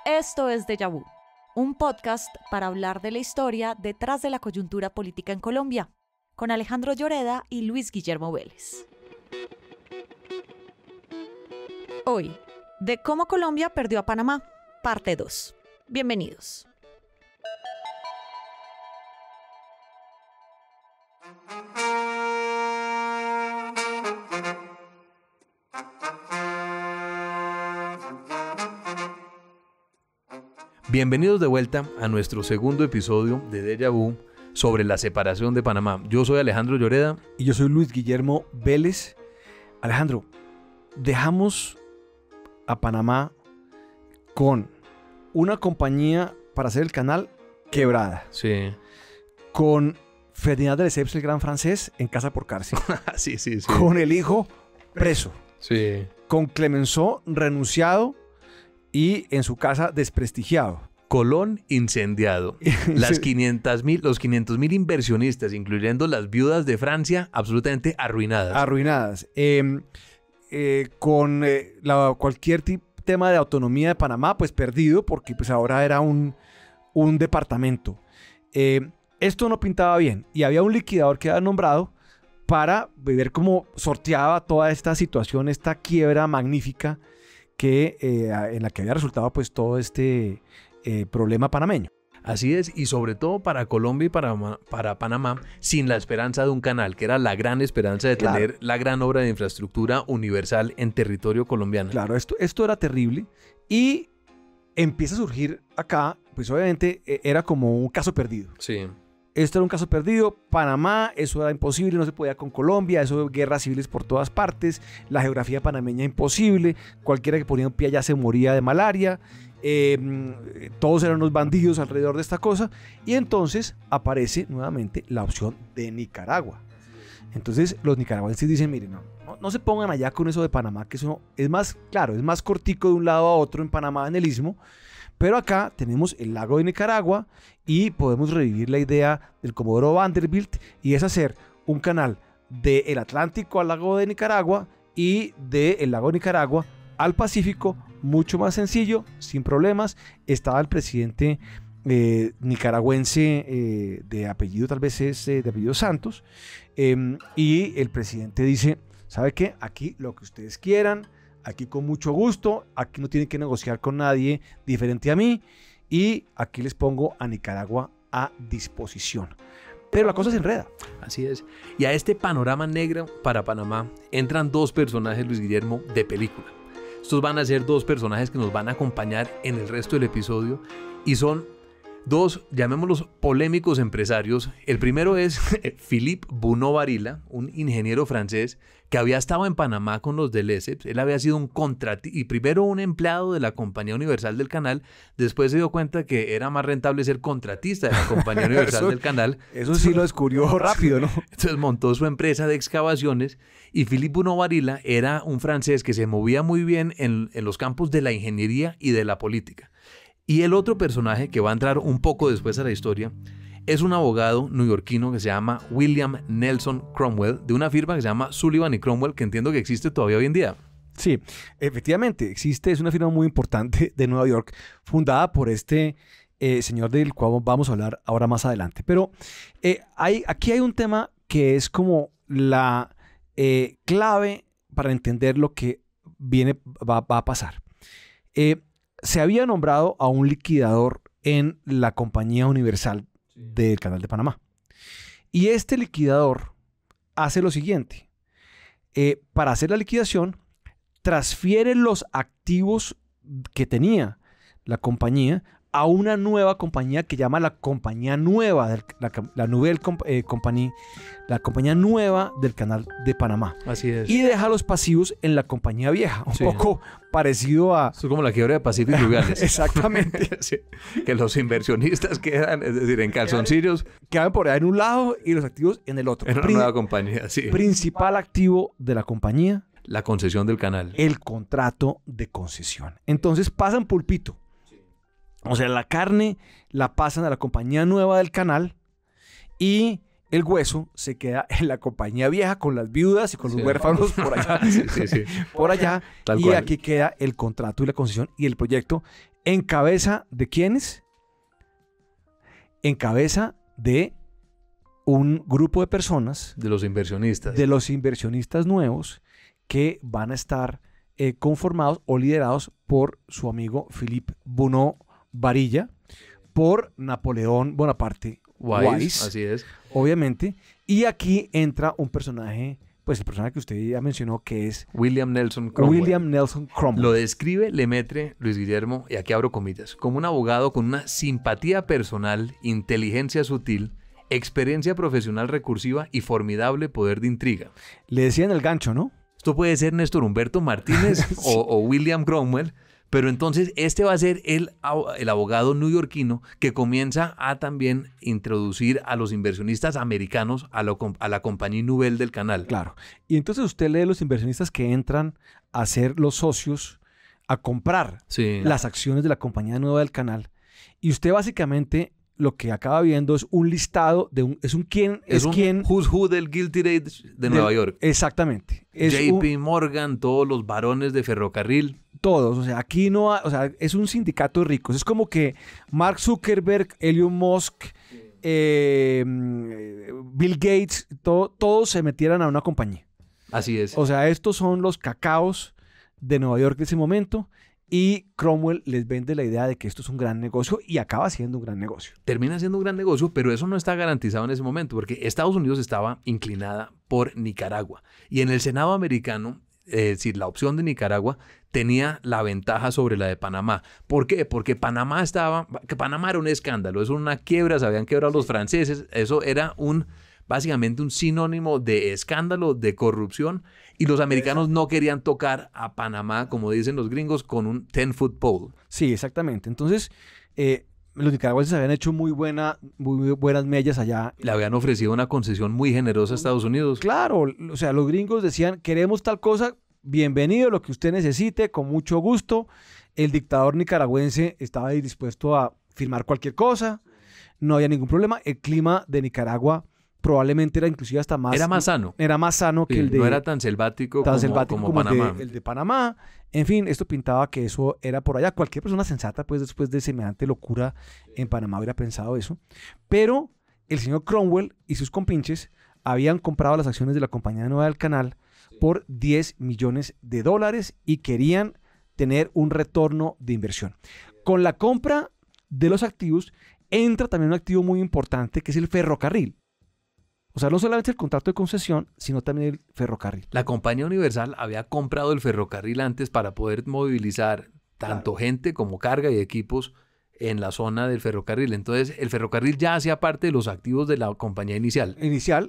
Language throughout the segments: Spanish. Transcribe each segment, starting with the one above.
Esto es Déjà Vu, un podcast para hablar de la historia detrás de la coyuntura política en Colombia, con Alejandro Lloreda y Luis Guillermo Vélez. Hoy, de cómo Colombia perdió a Panamá, parte 2. Bienvenidos. Bienvenidos de vuelta a nuestro segundo episodio de Déjà Vu sobre la separación de Panamá. Yo soy Alejandro Lloreda. Y yo soy Luis Guillermo Vélez. Alejandro, dejamos a Panamá con una compañía para hacer el canal quebrada. Sí. Con Ferdinand de Lesseps, el gran francés, en casa por cárcel. Sí. Con el hijo preso. Sí. Con Clemenceau renunciado y en su casa desprestigiado. Colón incendiado. Los 500.000 inversionistas, incluyendo las viudas de Francia, absolutamente arruinadas. Con cualquier tema de autonomía de Panamá, pues perdido, porque pues ahora era un departamento. Esto no pintaba bien y había un liquidador que había nombrado para ver cómo sorteaba toda esta situación, esta quiebra magnífica en la que había resultado pues todo este problema panameño. Así es, y sobre todo para Colombia y para Panamá, sin la esperanza de un canal, que era la gran esperanza de tener la gran obra de infraestructura universal en territorio colombiano. Claro, esto era terrible y empieza a surgir acá, pues obviamente era como un caso perdido. Sí. Esto era un caso perdido, Panamá, eso era imposible, no se podía con Colombia, eso guerras civiles por todas partes, la geografía panameña imposible, cualquiera que ponía un pie allá se moría de malaria, todos eran unos bandidos alrededor de esta cosa, y entonces aparece nuevamente la opción de Nicaragua. Entonces los nicaragüenses dicen, miren, no se pongan allá con eso de Panamá, que eso es más, claro, es más cortico de un lado a otro en Panamá en el istmo, pero acá tenemos el lago de Nicaragua y podemos revivir la idea del Comodoro Vanderbilt y es hacer un canal del Atlántico al lago de Nicaragua y del lago de Nicaragua al Pacífico, mucho más sencillo, sin problemas. Estaba el presidente nicaragüense de apellido, tal vez es de apellido Santos, y el presidente dice, ¿sabe qué? Aquí lo que ustedes quieran, aquí con mucho gusto, aquí no tienen que negociar con nadie diferente a mí y aquí les pongo a Nicaragua a disposición. Pero la cosa se enreda. Así es. Y a este panorama negro para Panamá entran dos personajes, Luis Guillermo, de película. Estos van a ser dos personajes que nos van a acompañar en el resto del episodio y son dos, llamémoslos, polémicos empresarios. El primero es Philippe Bunau-Varilla, un ingeniero francés que había estado en Panamá con los de Lesseps. Él había sido un contratista y primero un empleado de la Compañía Universal del Canal. Después se dio cuenta que era más rentable ser contratista de la Compañía Universal del Canal. Eso sí lo descubrió rápido, ¿no? Entonces montó su empresa de excavaciones y Philippe Bunau-Varilla era un francés que se movía muy bien en los campos de la ingeniería y de la política. Y el otro personaje que va a entrar un poco después a la historia es un abogado neoyorquino que se llama William Nelson Cromwell, de una firma que se llama Sullivan y Cromwell, que entiendo que existe todavía hoy en día. Sí, efectivamente existe, es una firma muy importante de Nueva York, fundada por este señor del cual vamos a hablar ahora más adelante. Pero aquí hay un tema que es como la clave para entender lo que va a pasar. Se había nombrado a un liquidador en la Compañía Universal del Canal de Panamá. Y este liquidador hace lo siguiente. Para hacer la liquidación, transfiere los activos que tenía la compañía a una nueva compañía que llama la Compañía Nueva, la Nouvelle Compagnie, la Compañía Nueva del Canal de Panamá. Así es. Y deja los pasivos en la Compañía Vieja, un poco parecido a... Eso es como la quiebra de Pacífico y Rubiales. Exactamente. Sí. Que los inversionistas quedan, es decir, en calzoncillos. Quedan por ahí en un lado y los activos en el otro. En una nueva compañía, sí. Principal activo de la compañía. La concesión del canal. El contrato de concesión. Entonces pasan pulpito. O sea, la carne la pasan a la Compañía Nueva del Canal y el hueso se queda en la compañía vieja con las viudas y con los huérfanos por allá. Sí. Por allá. Tal y cual. aquí queda el contrato y la concesión y el proyecto en cabeza de ¿quiénes? En cabeza de un grupo de personas, De los inversionistas. de los inversionistas nuevos que van a estar conformados o liderados por su amigo Philippe Bunau Varilla, por Napoleón Bonaparte Weiss, Así es. obviamente. Y aquí entra un personaje, pues el personaje que usted ya mencionó, que es William Nelson Cromwell. William Nelson Cromwell. Lo describe Lemaitre, Luis Guillermo, y aquí abro comillas, como un abogado con una simpatía personal, inteligencia sutil, experiencia profesional recursiva y formidable poder de intriga. Le decían el gancho, ¿no? Esto puede ser Néstor Humberto Martínez Sí. o William Cromwell, pero entonces este va a ser el abogado neoyorquino que comienza a también introducir a los inversionistas americanos a la compañía Nubel del canal. Claro. Y entonces usted lee los inversionistas que entran a ser los socios, a comprar Sí. las acciones de la compañía nueva del canal. Y usted básicamente lo que acaba viendo es un listado de un quién Es un quién who's who del Guilty Age de Nueva York. Exactamente. Es JP Morgan, todos los varones de ferrocarril. todos, o sea, aquí no, o sea, es un sindicato de ricos. Es como que Mark Zuckerberg, Elon Musk, Bill Gates, todos se metieran a una compañía. Así es. O sea, estos son los cacaos de Nueva York de ese momento y Cromwell les vende la idea de que esto es un gran negocio y acaba siendo un gran negocio. Termina siendo un gran negocio, pero eso no está garantizado en ese momento, porque Estados Unidos estaba inclinada por Nicaragua. Y en el Senado americano, es decir, la opción de Nicaragua tenía la ventaja sobre la de Panamá. ¿Por qué? Porque Panamá era un escándalo, eso era una quiebra, se habían quebrado los franceses, eso era básicamente un sinónimo de escándalo, de corrupción, y los americanos no querían tocar a Panamá, como dicen los gringos, con un 10-foot pole. Sí, exactamente. Entonces, los nicaragüenses habían hecho muy buenas mellas allá. Le habían ofrecido una concesión muy generosa a Estados Unidos. Claro, o sea, los gringos decían, queremos tal cosa, bienvenido, lo que usted necesite, con mucho gusto. El dictador nicaragüense estaba ahí dispuesto a firmar cualquier cosa, no había ningún problema. El clima de Nicaragua probablemente era inclusive hasta más... Era más sano. Era más sano Sí, que el de... no era tan selvático como Panamá. el de Panamá. En fin, esto pintaba que eso era por allá. Cualquier persona sensata, pues después de semejante locura en Panamá hubiera pensado eso. Pero el señor Cromwell y sus compinches habían comprado las acciones de la compañía nueva del canal por $10 millones y querían tener un retorno de inversión. Con la compra de los activos entra también un activo muy importante que es el ferrocarril. O sea, no solamente el contrato de concesión, sino también el ferrocarril. La compañía Universal había comprado el ferrocarril antes para poder movilizar tanto gente como carga y equipos en la zona del ferrocarril. Entonces, el ferrocarril ya hacía parte de los activos de la compañía inicial.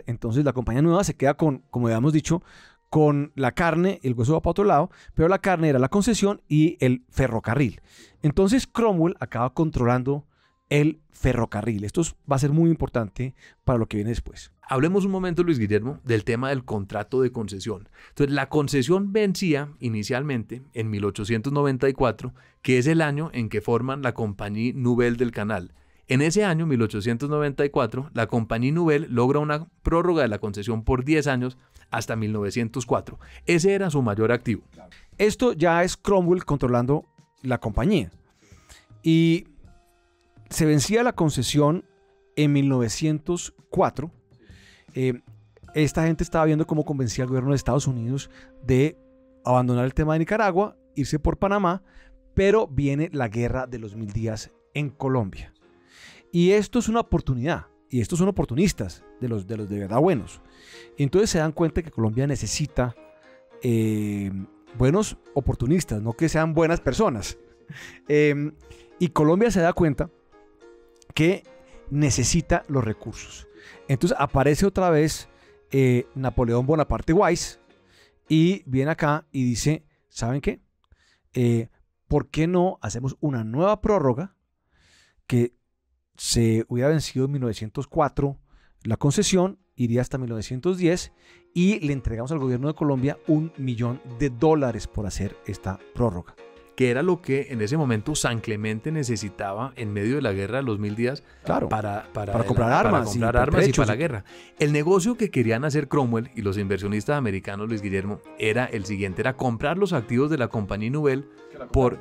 Entonces la compañía nueva se queda con, como habíamos dicho, con la carne, el hueso va para otro lado, pero la carne era la concesión y el ferrocarril. Entonces Cromwell acaba controlando el ferrocarril. Esto va a ser muy importante para lo que viene después. Hablemos un momento, Luis Guillermo, del tema del contrato de concesión. Entonces, la concesión vencía inicialmente en 1894, que es el año en que forman la Compañía Nubel del Canal. En ese año, 1894, la Compañía Nubel logra una prórroga de la concesión por 10 años hasta 1904. Ese era su mayor activo. Esto ya es Cromwell controlando la compañía. Y se vencía la concesión en 1904. Esta gente estaba viendo cómo convencía al gobierno de Estados Unidos de abandonar el tema de Nicaragua, irse por Panamá, pero viene la guerra de los 1000 días en Colombia. Y esto es una oportunidad, y estos son oportunistas, de los de verdad buenos. Entonces se dan cuenta que Colombia necesita buenos oportunistas, no que sean buenas personas. Y Colombia se da cuenta que necesita los recursos. Entonces aparece otra vez Napoleón Bonaparte Weiss y viene acá y dice, ¿saben qué? ¿Por qué no hacemos una nueva prórroga que se hubiera vencido en 1904 la concesión, iría hasta 1910 y le entregamos al gobierno de Colombia $1 millón por hacer esta prórroga? que era lo que en ese momento San Clemente necesitaba en medio de la guerra de los 1000 días Claro, para comprar armas y y para pertrechos. la guerra. El negocio que querían hacer Cromwell y los inversionistas americanos, Luis Guillermo, era el siguiente, era comprar los activos de la compañía Nouvelle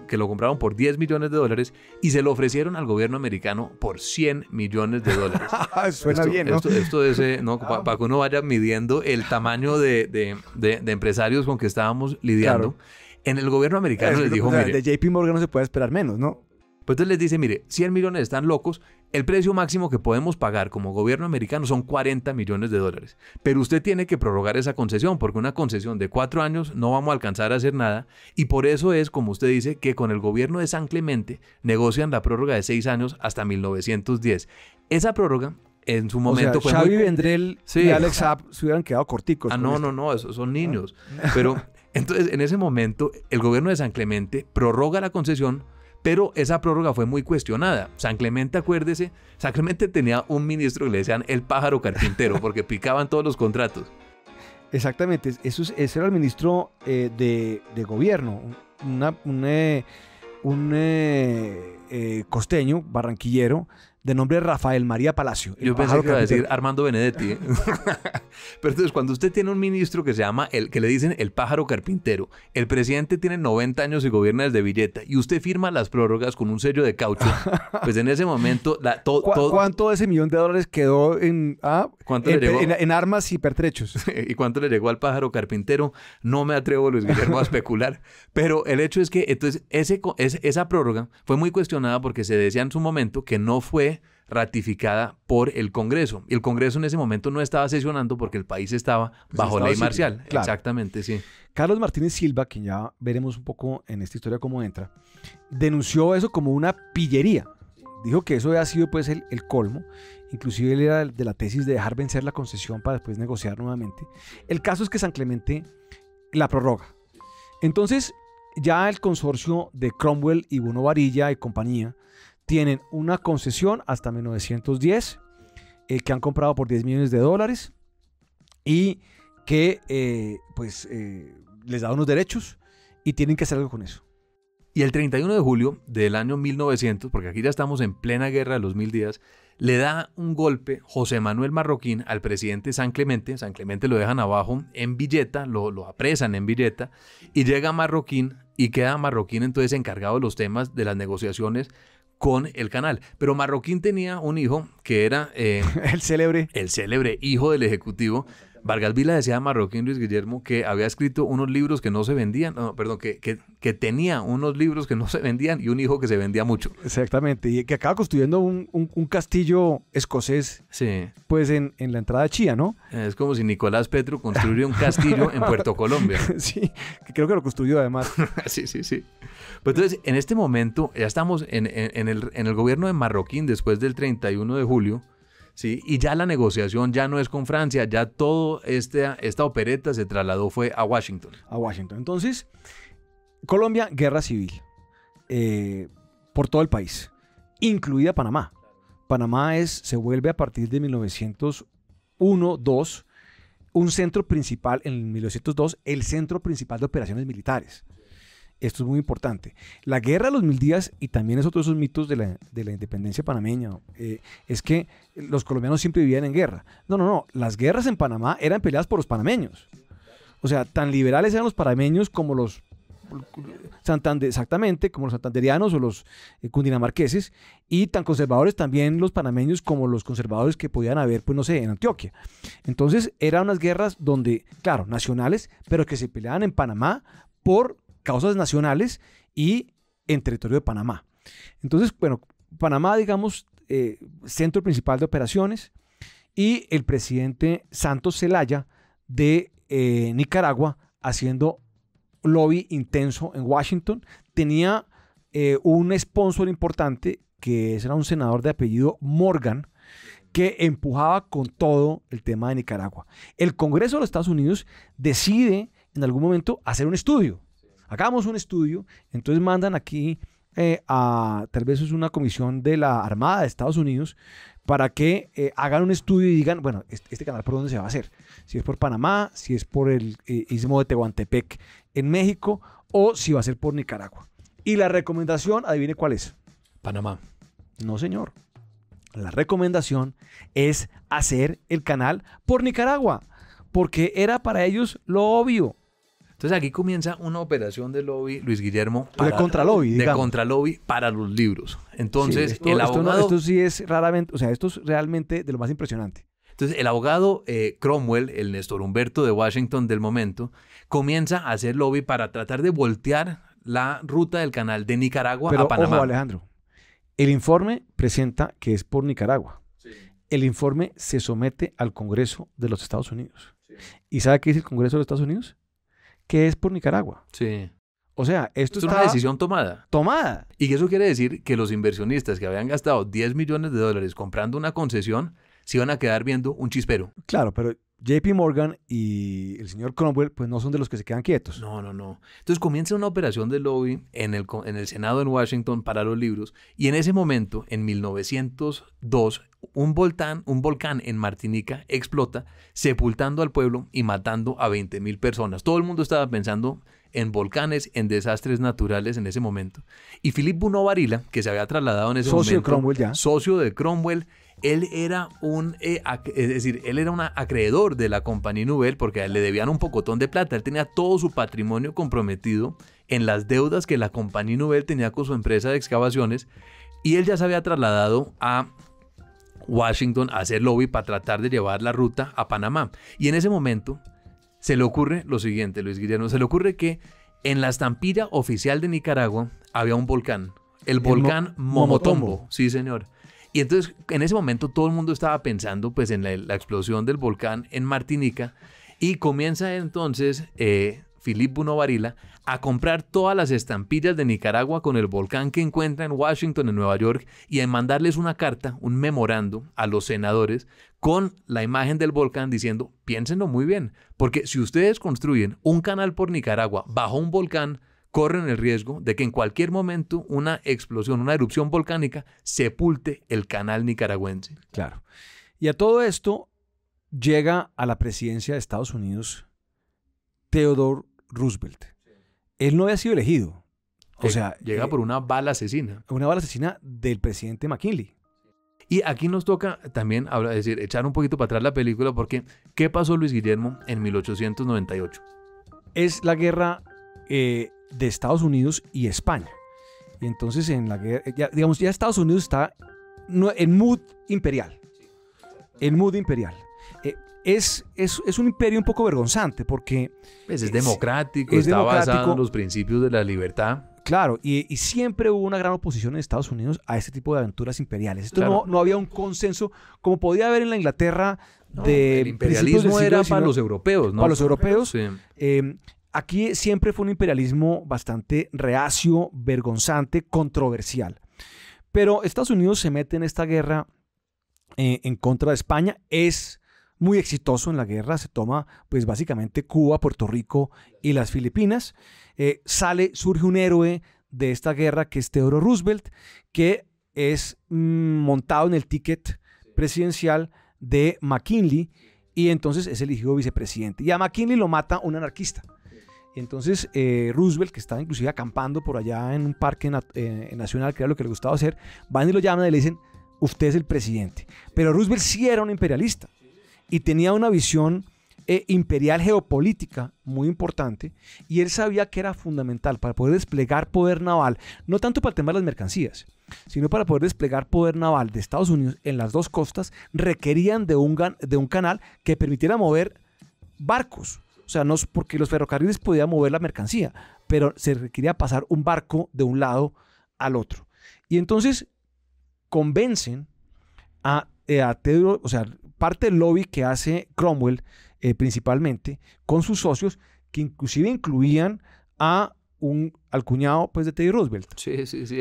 que lo compraron por $10 millones y se lo ofrecieron al gobierno americano por $100 millones. Suena bien, ¿no? Esto es, ¿no? Para que uno vaya midiendo el tamaño de empresarios con que estábamos lidiando. Claro. En el gobierno americano les dijo, mire, de JP Morgan no se puede esperar menos, ¿no? pues entonces les dice, mire, 100 millones están locos, el precio máximo que podemos pagar como gobierno americano son $40 millones, pero usted tiene que prorrogar esa concesión, porque una concesión de 4 años no vamos a alcanzar a hacer nada, y por eso es, como usted dice, que con el gobierno de San Clemente negocian la prórroga de 6 años hasta 1910. Esa prórroga, en su momento, o sea, fue Xavi muy... Vendrell Sí. y Alex Saab se hubieran quedado corticos. No, esos son niños. Pero entonces, en ese momento, el gobierno de San Clemente prorroga la concesión, pero esa prórroga fue muy cuestionada. San Clemente, acuérdese, San Clemente tenía un ministro que le decían el pájaro carpintero, porque picaban todos los contratos. Exactamente, ese era el ministro de gobierno, un costeño, barranquillero, de nombre Rafael María Palacio. Yo pensé que iba a decir Armando Benedetti. Pero entonces, cuando usted tiene un ministro que se llama, que le dicen el pájaro carpintero, el presidente tiene 90 años y gobierna desde Villeta, y usted firma las prórrogas con un sello de caucho, pues en ese momento... ¿Cuánto de ese $1 millón quedó en armas y pertrechos? ¿Y cuánto le llegó al pájaro carpintero? No me atrevo, Luis Guillermo, a especular. Pero el hecho es que entonces esa prórroga fue muy cuestionada porque se decía en su momento que no fue ratificada por el Congreso. Y el Congreso en ese momento no estaba sesionando porque el país estaba bajo ley marcial. Claro. Exactamente, sí. Carlos Martínez Silva, que ya veremos un poco en esta historia cómo entra, denunció eso como una pillería. Dijo que eso había sido pues el colmo. Inclusive él era de la tesis de dejar vencer la concesión para después negociar nuevamente. El caso es que San Clemente la prorroga. Entonces ya el consorcio de Cromwell y Bono Varilla y compañía tienen una concesión hasta 1910 que han comprado por $10 millones y que les da unos derechos y tienen que hacer algo con eso. Y el 31 de julio del año 1900, porque aquí ya estamos en plena guerra de los 1000 días, le da un golpe José Manuel Marroquín al presidente San Clemente. San Clemente lo dejan abajo en Villeta, lo apresan en Villeta, y llega Marroquín y queda Marroquín entonces encargado de los temas de las negociaciones con el canal. Pero Marroquín tenía un hijo que era... el célebre hijo del ejecutivo. Vargas Vila decía a Marroquín, Luis Guillermo, que había escrito unos libros que no se vendían, que tenía unos libros que no se vendían y un hijo que se vendía mucho. Exactamente, y que acaba construyendo un castillo escocés, sí, pues en la entrada de Chía, ¿no? Es como si Nicolás Petro construyera un castillo en Puerto Colombia. Sí, que creo que lo construyó además. Sí. Pues entonces, en este momento, ya estamos en el gobierno de Marroquín después del 31 de julio, ¿sí? Y ya la negociación ya no es con Francia, ya toda esta opereta se trasladó fue a Washington. Entonces, Colombia, guerra civil por todo el país, incluida Panamá. Panamá se vuelve a partir de 1901-2 un centro principal, en 1902, el centro principal de operaciones militares. Esto es muy importante. La guerra de los 1000 días, y también es otro de esos mitos de la independencia panameña, es que los colombianos siempre vivían en guerra. No. Las guerras en Panamá eran peleadas por los panameños. O sea, tan liberales eran los panameños como los como los santanderianos o los cundinamarqueses, y tan conservadores también los panameños como los conservadores que podían haber, pues no sé, en Antioquia. Entonces, eran unas guerras donde, claro, nacionales, pero que se peleaban en Panamá por causas nacionales y en territorio de Panamá. Entonces, bueno, Panamá, digamos, centro principal de operaciones, y el presidente Santos Zelaya de Nicaragua haciendo lobby intenso en Washington. Tenía un sponsor importante que era un senador de apellido Morgan, que empujaba con todo el tema de Nicaragua. El Congreso de los Estados Unidos decide en algún momento hacer un estudio. Hagamos un estudio, entonces mandan aquí tal vez es una comisión de la Armada de Estados Unidos para que hagan un estudio y digan, bueno, este canal por dónde se va a hacer, si es por Panamá, si es por el istmo de Tehuantepec en México, o si va a ser por Nicaragua. Y la recomendación, adivine cuál es. Panamá. No, señor. La recomendación es hacer el canal por Nicaragua, porque era para ellos lo obvio. Entonces aquí comienza una operación de lobby, Luis Guillermo. De contralobby, digamos. De contralobby para los libros. Entonces, sí, el abogado... esto sí es raramente, o sea, esto es realmente de lo más impresionante. Entonces, el abogado Cromwell, el Néstor Humberto de Washington del momento, comienza a hacer lobby para tratar de voltear la ruta del canal de Nicaragua a Panamá. Ojo, Alejandro, el informe presenta que es por Nicaragua. Sí. El informe se somete al Congreso de los Estados Unidos. Sí. ¿Y sabe qué dice el Congreso de los Estados Unidos? Que es por Nicaragua. Sí. O sea, esto es una decisión tomada. Tomada. Y eso quiere decir que los inversionistas que habían gastado $10 millones comprando una concesión se iban a quedar viendo un chispero. Claro, pero JP Morgan y el señor Cromwell pues no son de los que se quedan quietos. No. Entonces comienza una operación de lobby en el Senado en Washington para los libros y en ese momento, en 1902, un volcán en Martinica explota, sepultando al pueblo y matando a 20,000 personas. Todo el mundo estaba pensando en volcanes, en desastres naturales en ese momento. Y Philip Bunau Varila, que se había trasladado en ese momento, socio de Cromwell ya. Socio de Cromwell, él era un acreedor de la Compañía Nouvelle porque le debían un pocotón de plata. Él tenía todo su patrimonio comprometido en las deudas que la Compañía Nouvelle tenía con su empresa de excavaciones y él ya se había trasladado a Washington a hacer lobby para tratar de llevar la ruta a Panamá. Y en ese momento se le ocurre lo siguiente, Luis Guillermo, se le ocurre que en la estampilla oficial de Nicaragua había un volcán, el volcán Momotombo. Sí, señor. Y entonces, en ese momento, todo el mundo estaba pensando pues, en la explosión del volcán en Martinica y comienza entonces Philip Bunau Varila a comprar todas las estampillas de Nicaragua con el volcán que encuentra en Washington, en Nueva York, y a mandarles una carta, un memorando a los senadores con la imagen del volcán diciendo, piénsenlo muy bien, porque si ustedes construyen un canal por Nicaragua bajo un volcán, corren el riesgo de que en cualquier momento una explosión, una erupción volcánica sepulte el canal nicaragüense. Claro. Y a todo esto llega a la presidencia de Estados Unidos Theodore Roosevelt. Él no había sido elegido. O sea, llega por una bala asesina. Una bala asesina del presidente McKinley. Y aquí nos toca también echar un poquito para atrás la película porque ¿qué pasó, Luis Guillermo, en 1898? Es la guerra de Estados Unidos y España. Y entonces en la guerra, ya Estados Unidos está en mood imperial. En mood imperial. Es un imperio un poco vergonzante porque... Pues es democrático, está basado en los principios de la libertad. Claro, y siempre hubo una gran oposición en Estados Unidos a este tipo de aventuras imperiales. Esto claro. no había un consenso como podía haber en la Inglaterra el imperialismo era para los europeos, ¿no? Para los europeos. Sí. Aquí siempre fue un imperialismo bastante reacio, vergonzante, controversial. Pero Estados Unidos se mete en esta guerra en contra de España. Es muy exitoso en la guerra. Se toma, pues básicamente Cuba, Puerto Rico y las Filipinas. Surge un héroe de esta guerra que es Theodore Roosevelt, que es montado en el ticket presidencial de McKinley y entonces es elegido vicepresidente. Y a McKinley lo mata un anarquista. Entonces Roosevelt, que estaba inclusive acampando por allá en un parque nacional, que era lo que le gustaba hacer, van y lo llaman y le dicen, usted es el presidente. Pero Roosevelt sí era un imperialista y tenía una visión imperial geopolítica muy importante y él sabía que era fundamental para poder desplegar poder naval, no tanto para el tema de las mercancías, sino para poder desplegar poder naval de Estados Unidos en las dos costas, requerían de un canal que permitiera mover barcos. O sea, no porque los ferrocarriles podían mover la mercancía, pero se requería pasar un barco de un lado al otro. Y entonces convencen a Theodore, o sea, parte del lobby que hace Cromwell, principalmente, con sus socios, que inclusive incluían al cuñado pues, de Teddy Roosevelt. Sí,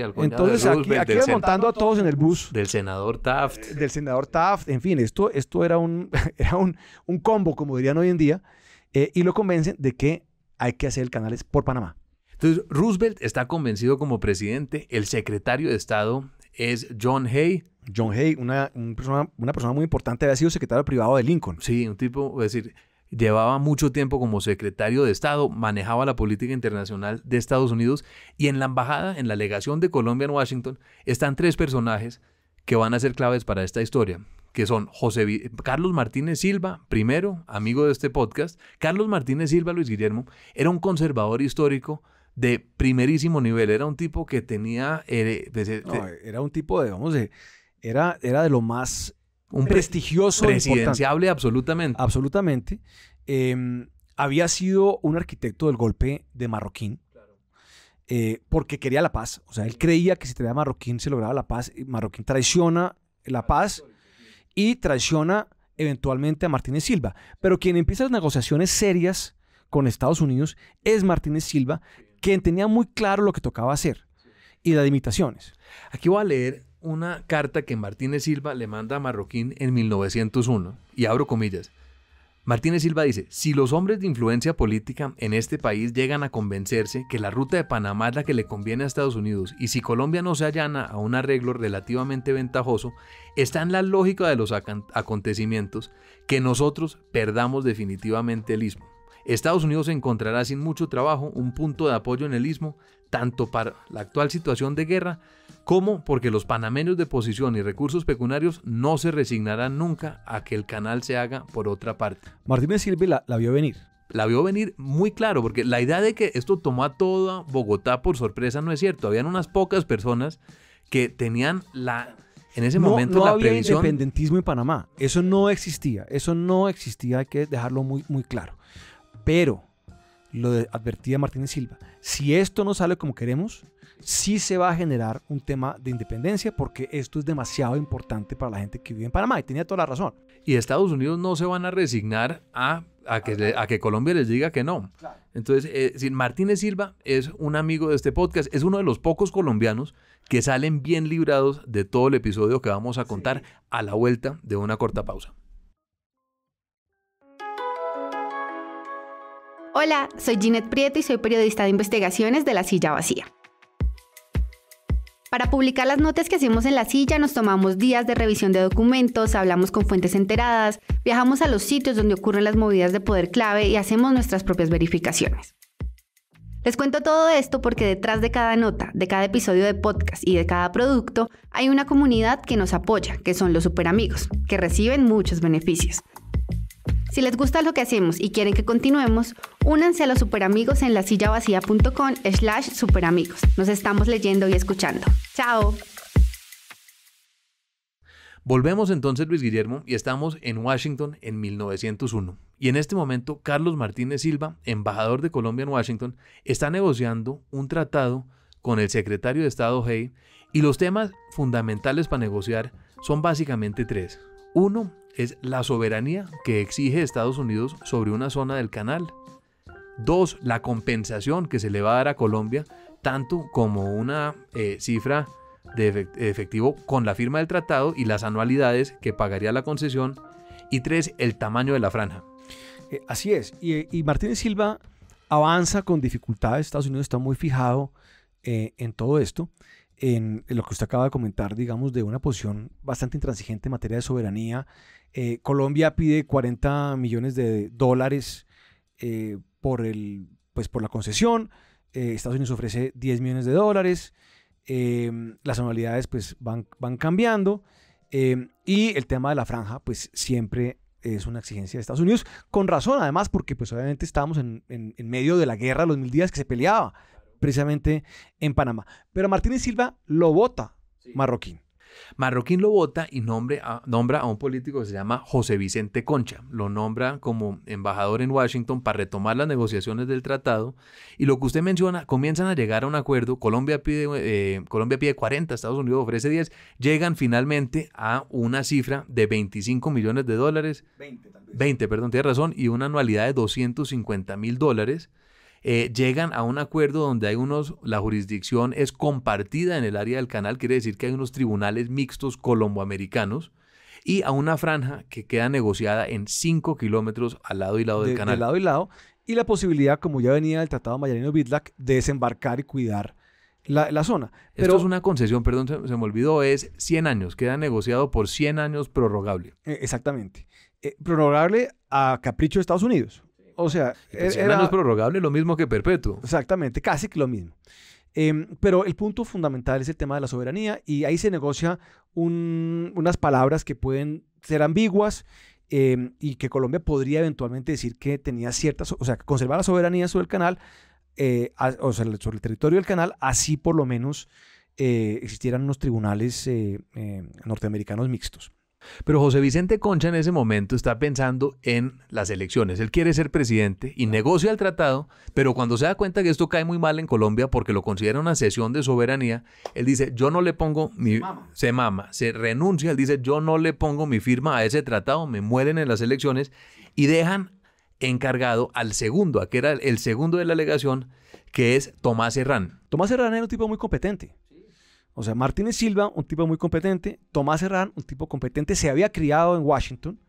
al cuñado. Entonces, de Roosevelt, aquí montando a todos en el bus. Del senador Taft. En fin, esto era un combo, como dirían hoy en día, y lo convencen de que hay que hacer el canal por Panamá. Entonces, Roosevelt está convencido como presidente. El secretario de Estado es John Hay. John Hay, una persona muy importante, había sido secretario privado de Lincoln. Sí, un tipo, es decir, llevaba mucho tiempo como secretario de Estado, manejaba la política internacional de Estados Unidos, y en la embajada, en la legación de Colombia en Washington, están tres personajes que van a ser claves para esta historia, que son Carlos Martínez Silva, primero, amigo de este podcast. Carlos Martínez Silva, Luis Guillermo, era un conservador histórico de primerísimo nivel. Era un tipo que tenía... era un tipo era de lo más prestigioso. Presidenciable, absolutamente. Absolutamente. Había sido un arquitecto del golpe de Marroquín. Porque quería la paz. O sea, él creía que si traía a Marroquín se lograba la paz. Marroquín traiciona la paz y traiciona eventualmente a Martínez Silva. Pero quien empieza las negociaciones serias con Estados Unidos es Martínez Silva, quien tenía muy claro lo que tocaba hacer y las limitaciones. Aquí voy a leer una carta que Martínez Silva le manda a Marroquín en 1901, y abro comillas. Martínez Silva dice: si los hombres de influencia política en este país llegan a convencerse que la ruta de Panamá es la que le conviene a Estados Unidos, y si Colombia no se allana a un arreglo relativamente ventajoso, está en la lógica de los acontecimientos que nosotros perdamos definitivamente el istmo. Estados Unidos encontrará sin mucho trabajo un punto de apoyo en el istmo, tanto para la actual situación de guerra, como porque los panameños de posición y recursos pecuniarios no se resignarán nunca a que el canal se haga por otra parte. Martínez Silva la vio venir. La vio venir muy claro, porque la idea de que esto tomó a toda Bogotá por sorpresa no es cierto. Habían unas pocas personas que tenían en ese momento la previsión. No había independentismo en Panamá. Eso no existía, hay que dejarlo muy, muy claro. Pero, advertía Martínez Silva, si esto no sale como queremos, sí se va a generar un tema de independencia, porque esto es demasiado importante para la gente que vive en Panamá, y tenía toda la razón. Y Estados Unidos no se van a resignar a que Colombia les diga que no. Claro. Entonces, Martínez Silva es un amigo de este podcast, es uno de los pocos colombianos que salen bien librados de todo el episodio que vamos a contar a la vuelta de una corta pausa. Hola, soy Ginette Prieto y soy periodista de investigaciones de La Silla Vacía. Para publicar las notas que hacemos en La Silla nos tomamos días de revisión de documentos, hablamos con fuentes enteradas, viajamos a los sitios donde ocurren las movidas de poder clave y hacemos nuestras propias verificaciones. Les cuento todo esto porque detrás de cada nota, de cada episodio de podcast y de cada producto hay una comunidad que nos apoya, que son los superamigos, que reciben muchos beneficios. Si les gusta lo que hacemos y quieren que continuemos, únanse a los superamigos en lasillavacía.com/superamigos. Nos estamos leyendo y escuchando. ¡Chao! Volvemos entonces, Luis Guillermo, y estamos en Washington en 1901. Y en este momento, Carlos Martínez Silva, embajador de Colombia en Washington, está negociando un tratado con el secretario de Estado Hay, y los temas fundamentales para negociar son básicamente tres. Uno es la soberanía que exige Estados Unidos sobre una zona del canal. 2, la compensación que se le va a dar a Colombia, tanto como una cifra de efectivo con la firma del tratado y las anualidades que pagaría la concesión. Y 3, el tamaño de la franja. Así es. Y Martínez Silva avanza con dificultades. Estados Unidos está muy fijado en todo esto. En lo que usted acaba de comentar, digamos, de una posición bastante intransigente en materia de soberanía. Colombia pide $40 millones por la concesión. Estados Unidos ofrece $10 millones. Las anualidades pues van cambiando. Y el tema de la franja pues siempre es una exigencia de Estados Unidos, con razón además, porque pues obviamente estábamos en medio de la guerra de los 1000 días que se peleaba precisamente en Panamá. Pero Martínez Silva lo vota Marroquín. Marroquín lo vota y nombra a un político que se llama José Vicente Concha. Lo nombra como embajador en Washington para retomar las negociaciones del tratado. Y lo que usted menciona, comienzan a llegar a un acuerdo. Colombia pide 40, Estados Unidos ofrece 10. Llegan finalmente a una cifra de $25 millones. 20, perdón, tiene razón. Y una anualidad de $250,000. Llegan a un acuerdo donde la jurisdicción es compartida en el área del canal, quiere decir que hay unos tribunales mixtos colomboamericanos, y a una franja que queda negociada en 5 kilómetros al lado y lado del canal. De lado y lado, y la posibilidad, como ya venía del Tratado Mayarino-Vidlac, de desembarcar y cuidar la zona. Pero esto es una concesión, perdón, se me olvidó, es 100 años, queda negociado por 100 años prorrogable. Exactamente. prorrogable a capricho de Estados Unidos. O sea, Pues, 100 años prorrogable, lo mismo que perpetuo. Exactamente, casi que lo mismo. Pero el punto fundamental es el tema de la soberanía y ahí se negocia unas palabras que pueden ser ambiguas y que Colombia podría eventualmente decir que tenía ciertas, o sea, que conservar la soberanía sobre el canal, o sea, sobre el territorio del canal, así por lo menos existieran unos tribunales norteamericanos mixtos. Pero José Vicente Concha en ese momento está pensando en las elecciones. Él quiere ser presidente y negocia el tratado, pero cuando se da cuenta que esto cae muy mal en Colombia porque lo considera una cesión de soberanía, él dice, yo no le pongo mi... Se renuncia, él dice, yo no le pongo mi firma a ese tratado, me mueren en las elecciones y dejan encargado al segundo, a que era el segundo de la alegación, que es Tomás Herrán. Tomás Herrán era un tipo muy competente. O sea, Martínez Silva, un tipo muy competente. Tomás Herrán, un tipo competente. Se había criado en Washington.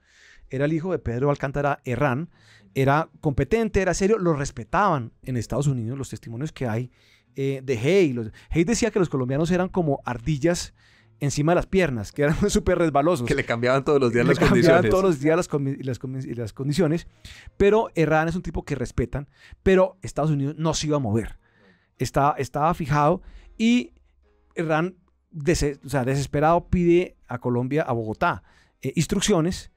Era el hijo de Pedro Alcántara Herrán. Era competente, era serio. Lo respetaban en Estados Unidos. Los testimonios que hay de Hay. Hay decía que los colombianos eran como ardillas encima de las piernas, que eran súper resbalosos. Que le cambiaban todos los días las condiciones. condiciones. Todos los días las condiciones. Pero Herrán es un tipo que respetan. Pero Estados Unidos no se iba a mover. Estaba fijado y Herrán, desesperado, pide a Colombia, a Bogotá, instrucciones,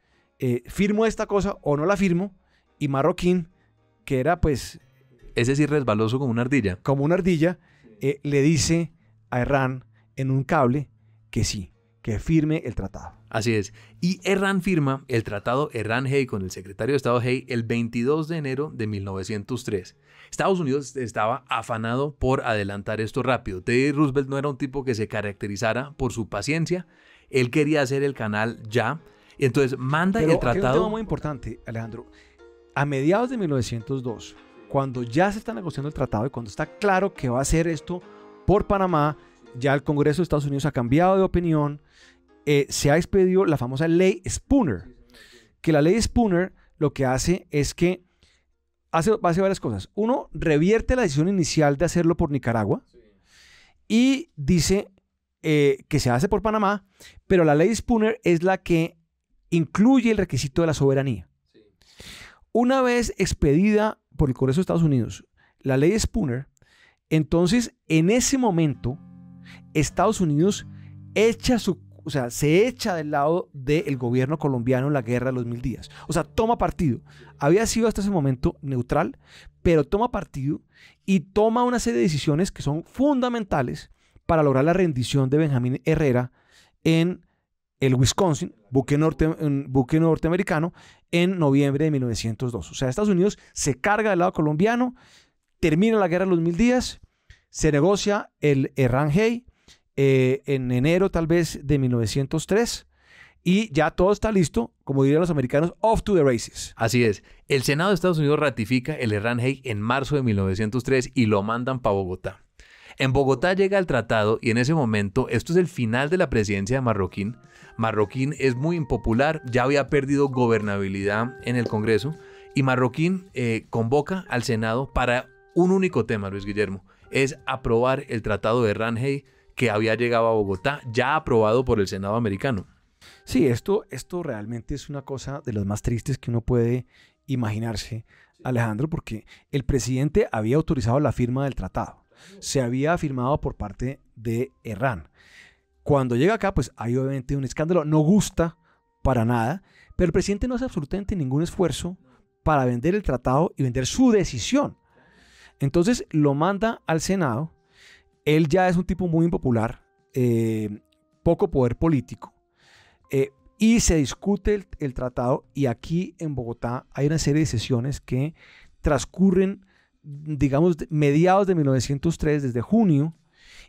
firmo esta cosa o no la firmo, y Marroquín, que era pues... Ese sí resbaloso como una ardilla. Como una ardilla, le dice a Herrán en un cable que sí, que firme el tratado. Así es. Y Herrán firma el tratado Herrán-Hay con el secretario de Estado Hay el 22 de enero de 1903. Estados Unidos estaba afanado por adelantar esto rápido. Teddy Roosevelt no era un tipo que se caracterizara por su paciencia. Él quería hacer el canal ya. Y entonces manda el tratado. Hay un tema muy importante, Alejandro. A mediados de 1902, cuando ya se está negociando el tratado y cuando está claro que va a hacer esto por Panamá, ya el Congreso de Estados Unidos ha cambiado de opinión. Se ha expedido la famosa ley Spooner, que la ley Spooner lo que hace es que hace varias cosas. Uno, revierte la decisión inicial de hacerlo por Nicaragua y dice que se hace por Panamá, pero la ley Spooner es la que incluye el requisito de la soberanía. Una vez expedida por el Congreso de Estados Unidos la ley Spooner, entonces en ese momento Estados Unidos se echa del lado del gobierno colombiano en la guerra de los 1000 días. O sea, toma partido. Había sido hasta ese momento neutral, pero toma partido y toma una serie de decisiones que son fundamentales para lograr la rendición de Benjamín Herrera en el Wisconsin, buque norteamericano, en noviembre de 1902. O sea, Estados Unidos se carga del lado colombiano, termina la guerra de los 1000 días, se negocia el Herrán-Hay en enero tal vez de 1903 y ya todo está listo, como dirían los americanos, off to the races. Así es. El Senado de Estados Unidos ratifica el Herrán-Hay en marzo de 1903 y lo mandan para Bogotá. En Bogotá llega el tratado y en ese momento, esto es el final de la presidencia de Marroquín. Marroquín es muy impopular, ya había perdido gobernabilidad en el Congreso y Marroquín convoca al Senado para un único tema, Luis Guillermo, es aprobar el tratado de Herrán-Hay que había llegado a Bogotá, ya aprobado por el Senado americano. Sí, esto realmente es una cosa de las más tristes que uno puede imaginarse, Alejandro, porque el presidente había autorizado la firma del tratado. Se había firmado por parte de Herrán. Cuando llega acá, pues hay obviamente un escándalo, no gusta para nada, pero el presidente no hace absolutamente ningún esfuerzo para vender el tratado y vender su decisión. Entonces lo manda al Senado. Él ya es un tipo muy impopular, poco poder político, y se discute el tratado y aquí en Bogotá hay una serie de sesiones que transcurren, digamos, mediados de 1903, desde junio,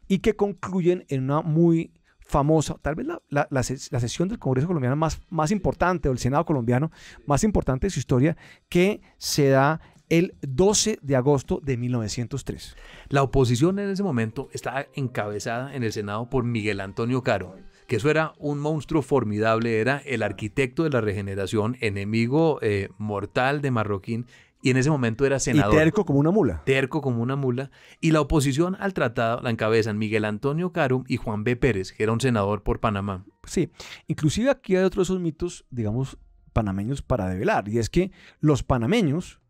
y que concluyen en una muy famosa, tal vez la sesión del Congreso colombiano más importante, o el Senado colombiano más importante de su historia, que se da el 12 de agosto de 1903. La oposición en ese momento estaba encabezada en el Senado por Miguel Antonio Caro, que eso era un monstruo formidable, era el arquitecto de la regeneración, enemigo mortal de Marroquín, y en ese momento era senador. Y terco como una mula. Terco como una mula. Y la oposición al tratado la encabezan Miguel Antonio Caro y Juan B. Pérez, que era un senador por Panamá. Sí, inclusive aquí hay otros de esos mitos, digamos, panameños para develar. Y es que los panameños,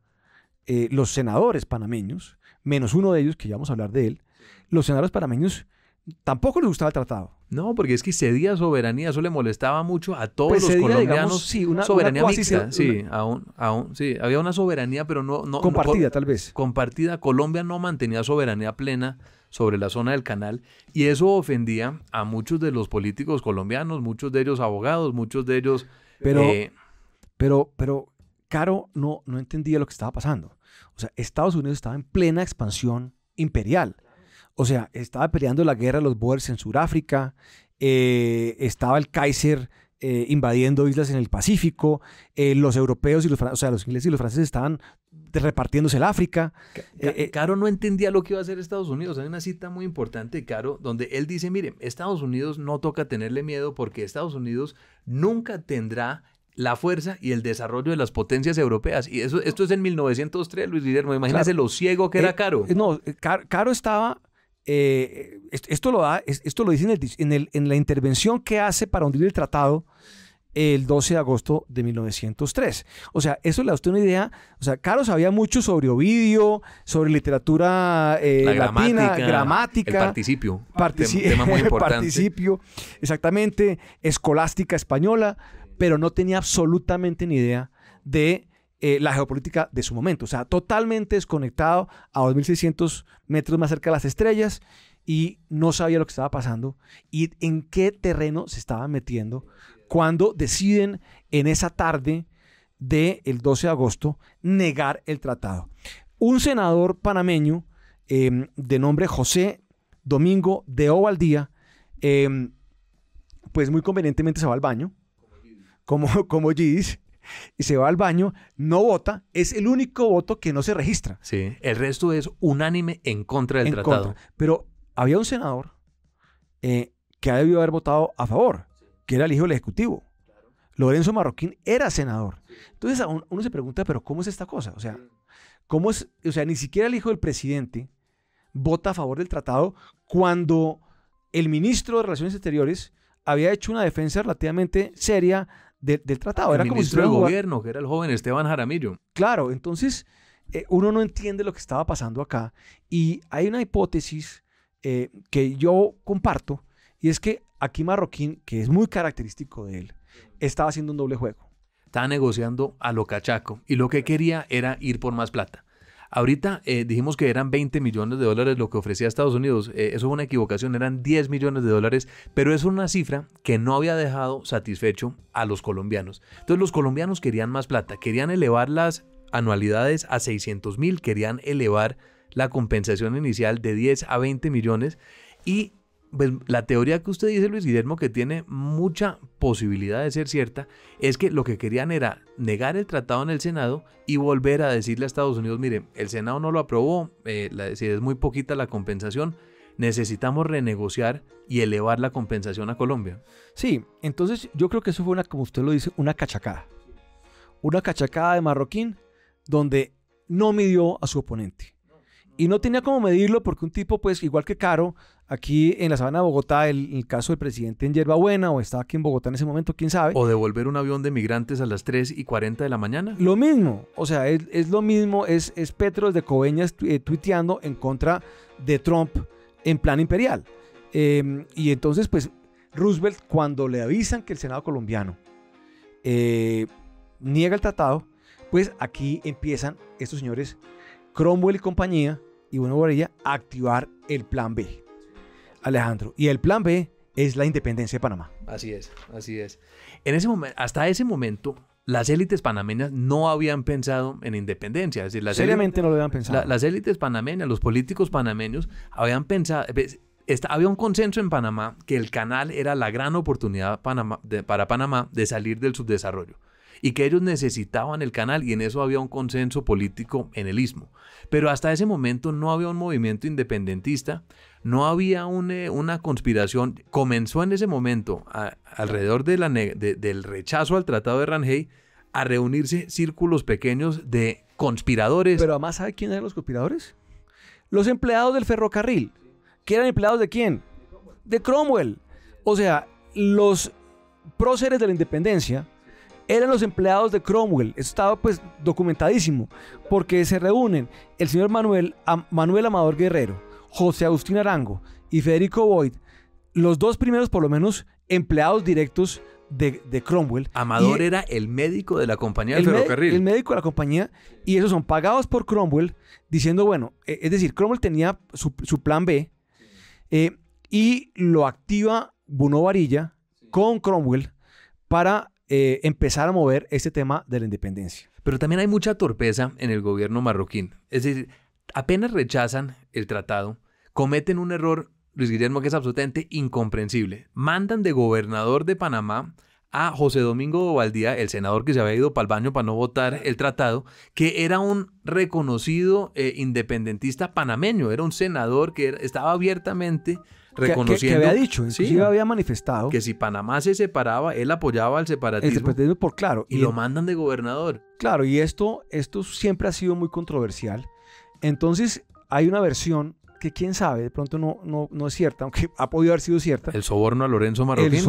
los senadores panameños, menos uno de ellos, que ya vamos a hablar de él, los senadores panameños tampoco les gustaba el tratado. No, porque es que cedía soberanía, eso le molestaba mucho a todos Pues los cedía, colombianos. digamos, sí, una soberanía cuasi- mixta, sí, sí, había una soberanía, pero no compartida, tal vez. compartida. Colombia no mantenía soberanía plena sobre la zona del canal y eso ofendía a muchos de los políticos colombianos, muchos de ellos abogados, muchos de ellos... Pero Caro no entendía lo que estaba pasando. O sea, Estados Unidos estaba en plena expansión imperial. O sea, estaba peleando la guerra de los Boers en Sudáfrica, estaba el Kaiser invadiendo islas en el Pacífico, los europeos y los ingleses y los franceses estaban repartiéndose el África. Caro no entendía lo que iba a hacer Estados Unidos. Hay una cita muy importante de Caro donde él dice, mire, Estados Unidos no toca tenerle miedo porque Estados Unidos nunca tendrá la fuerza y el desarrollo de las potencias europeas. Y esto es en 1903, Luis Guillermo. Imagínese lo ciego que era Caro. Caro estaba... esto lo dice en la intervención que hace para hundir el tratado el 12 de agosto de 1903. O sea, eso le da a usted una idea. O sea, Caro sabía mucho sobre Ovidio, sobre literatura latina, gramática. El participio. Tema muy importante. Participio, exactamente. Escolástica española, pero no tenía absolutamente ni idea de la geopolítica de su momento. O sea, totalmente desconectado a 2.600 metros más cerca de las estrellas y no sabía lo que estaba pasando y en qué terreno se estaba metiendo cuando deciden en esa tarde del 12 de agosto negar el tratado. Un senador panameño de nombre José Domingo de Ovaldía, pues muy convenientemente se va al baño, como Gidis, y se va al baño, no vota, es el único voto que no se registra. Sí, el resto es unánime en contra del tratado. Pero había un senador que ha debido haber votado a favor, que era el hijo del Ejecutivo. Lorenzo Marroquín era senador. Entonces uno se pregunta, pero ¿cómo es esta cosa? O sea, ¿cómo es? O sea, ni siquiera el hijo del presidente vota a favor del tratado cuando el ministro de Relaciones Exteriores había hecho una defensa relativamente seria del tratado. El ministro de gobierno, que era el joven Esteban Jaramillo. Claro, entonces uno no entiende lo que estaba pasando acá y hay una hipótesis que yo comparto y es que aquí Marroquín, que es muy característico de él, estaba haciendo un doble juego. Estaba negociando a lo cachaco y lo que quería era ir por más plata. Ahorita dijimos que eran 20 millones de dólares lo que ofrecía Estados Unidos. Eso fue una equivocación, eran 10 millones de dólares, pero es una cifra que no había dejado satisfecho a los colombianos. Entonces los colombianos querían más plata, querían elevar las anualidades a 600.000, querían elevar la compensación inicial de 10 a 20 millones y pues, la teoría que usted dice, Luis Guillermo, que tiene mucha posibilidad de ser cierta, es que lo que querían era negar el tratado en el Senado y volver a decirle a Estados Unidos, mire, el Senado no lo aprobó, si es muy poquita la compensación, necesitamos renegociar y elevar la compensación a Colombia. Sí, entonces yo creo que eso fue, como usted lo dice, una cachacada. Una cachacada de Marroquín donde no midió a su oponente. Y no tenía cómo medirlo porque un tipo, pues, igual que Caro, aquí en la sabana de Bogotá, el caso del presidente en Yerbabuena, o estaba aquí en Bogotá en ese momento, quién sabe. O devolver un avión de migrantes a las 3:40 de la mañana. Lo mismo, o sea, es lo mismo, es Petro desde Coveñas tuiteando en contra de Trump en plan imperial. Y entonces, pues, Roosevelt, cuando le avisan que el Senado colombiano niega el tratado, pues aquí empiezan estos señores Cromwell y compañía, y bueno, Bobadilla, a activar el plan B. Alejandro, y el plan B es la independencia de Panamá. Así es, así es. En ese momento, hasta ese momento, las élites panameñas no habían pensado en independencia. Es decir, seriamente no lo habían pensado. Las élites panameñas, los políticos panameños, habían pensado... había un consenso en Panamá que el canal era la gran oportunidad para Panamá de salir del subdesarrollo y que ellos necesitaban el canal y en eso había un consenso político en el Istmo. Pero hasta ese momento no había un movimiento independentista, no había una conspiración. Comenzó en ese momento, alrededor del rechazo al Tratado de Rangel, a reunirse círculos pequeños de conspiradores. Pero además, ¿sabe quién eran los conspiradores? Los empleados del ferrocarril. ¿Que eran empleados de quién? De Cromwell. O sea, los próceres de la independencia eran los empleados de Cromwell. Eso estaba pues documentadísimo, porque se reúnen el señor Manuel Amador Guerrero, José Agustín Arango y Federico Boyd, los dos primeros por lo menos empleados directos de Cromwell. Amador era el médico de la compañía del ferrocarril. El médico de la compañía, y esos son pagados por Cromwell, diciendo, bueno, es decir, Cromwell tenía su plan B, y lo activa Bruno Varilla con Cromwell para empezar a mover este tema de la independencia. Pero también hay mucha torpeza en el gobierno marroquín. Es decir, apenas rechazan el tratado, cometen un error, Luis Guillermo, que es absolutamente incomprensible. Mandan de gobernador de Panamá a José Domingo Bobaldía, el senador que se había ido para el baño para no votar el tratado, que era un reconocido independentista panameño, era un senador que estaba abiertamente reconociendo... Que había dicho, inclusive había manifestado... Que si Panamá se separaba, él apoyaba al separatismo. El separatismo por claro. Y lo mandan de gobernador. Claro, y esto siempre ha sido muy controversial. Entonces, hay una versión que quién sabe, de pronto no es cierta, aunque ha podido haber sido cierta. El soborno a Lorenzo Marroquín.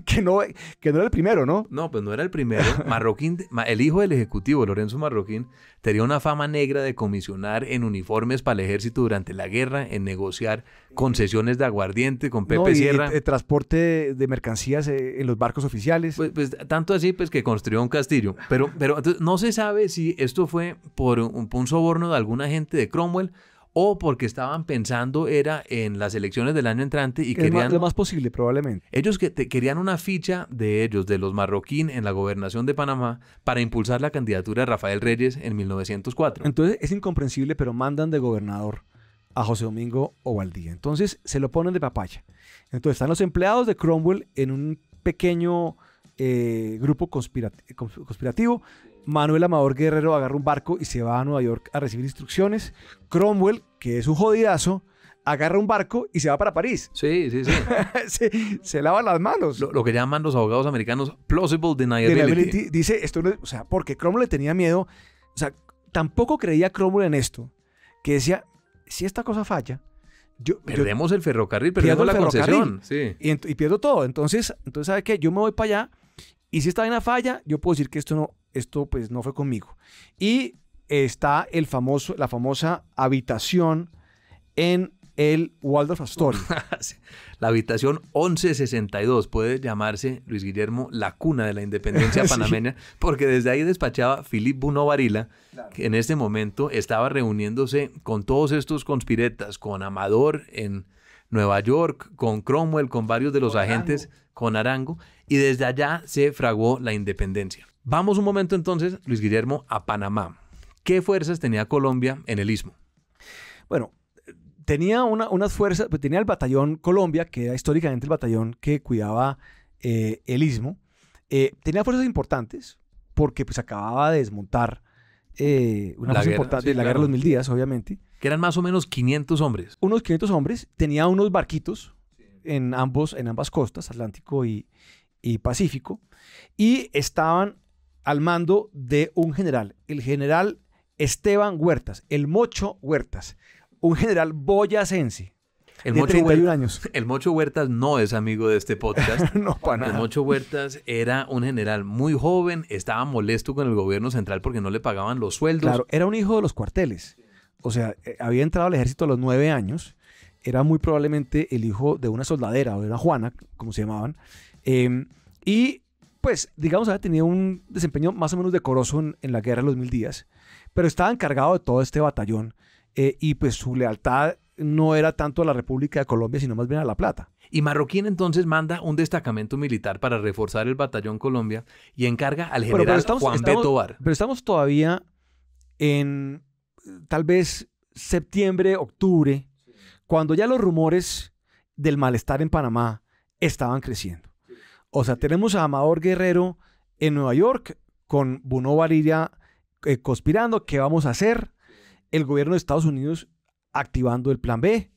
Que no era el primero, ¿no? No, pues no era el primero. Marroquín, el hijo del ejecutivo, Lorenzo Marroquín, tenía una fama negra de comisionar en uniformes para el ejército durante la guerra, en negociar concesiones de aguardiente con Pepe Sierra. Transporte de mercancías en los barcos oficiales. Pues tanto así pues que construyó un castillo. Pero entonces, no se sabe si esto fue por un soborno de alguna gente de Cromwell o porque estaban pensando era en las elecciones del año entrante y querían... Lo más posible, probablemente. Ellos querían una ficha de ellos, de los Marroquín, en la gobernación de Panamá para impulsar la candidatura de Rafael Reyes en 1904. Entonces es incomprensible, pero mandan de gobernador a José Domingo Bobaldía. Entonces se lo ponen de papaya. Entonces están los empleados de Cromwell en un pequeño grupo conspirativo. Manuel Amador Guerrero agarra un barco y se va a Nueva York a recibir instrucciones. Cromwell, que es un jodidazo, agarra un barco y se va para París. Sí. se lava las manos. Lo que llaman los abogados americanos plausible deniability. Dice, esto no es, o sea, porque Cromwell le tenía miedo. O sea, tampoco creía Cromwell en esto. Que decía, si esta cosa falla, perdemos el ferrocarril, perdemos la concesión. Sí. Y pierdo todo. Entonces, ¿sabe qué? Yo me voy para allá y si esta vaina falla, yo puedo decir que esto pues no fue conmigo. Y está la famosa habitación en el Waldorf Astoria. La habitación 1162 puede llamarse, Luis Guillermo, la cuna de la independencia panameña, porque desde ahí despachaba Philippe Bruno Varilla, que en este momento estaba reuniéndose con todos estos conspiretas, con Amador en Nueva York, con Cromwell, con varios de los agentes, con Arango, y desde allá se fraguó la independencia. Vamos un momento entonces, Luis Guillermo, a Panamá. ¿Qué fuerzas tenía Colombia en el Istmo? Bueno, tenía unas fuerzas, pues tenía el batallón Colombia, que era históricamente el batallón que cuidaba el Istmo. Tenía fuerzas importantes porque pues acababa de desmontar una fuerza importante de la Guerra de los Mil Días, obviamente. Que eran más o menos 500 hombres. Unos 500 hombres. Tenía unos barquitos en ambas costas, Atlántico y Pacífico, y estaban al mando de un general, el general Esteban Huertas, el Mocho Huertas, un general boyacense de 31 años. El Mocho Huertas no es amigo de este podcast. No, para nada. El Mocho Huertas era un general muy joven, estaba molesto con el gobierno central porque no le pagaban los sueldos. Claro, era un hijo de los cuarteles. O sea, había entrado al ejército a los 9 años. Era muy probablemente el hijo de una soldadera o de una Juana, como se llamaban. Y pues, digamos, había tenido un desempeño más o menos decoroso en la Guerra de los Mil Días, pero estaba encargado de todo este batallón y pues su lealtad no era tanto a la República de Colombia, sino más bien a La Plata. Y Marroquín entonces manda un destacamento militar para reforzar el batallón Colombia y encarga al general Juan B. Tovar. Pero estamos todavía en tal vez septiembre, octubre, cuando ya los rumores del malestar en Panamá estaban creciendo. O sea, tenemos a Amador Guerrero en Nueva York con Bruno Varilla conspirando. ¿Qué vamos a hacer? El gobierno de Estados Unidos activando el plan B,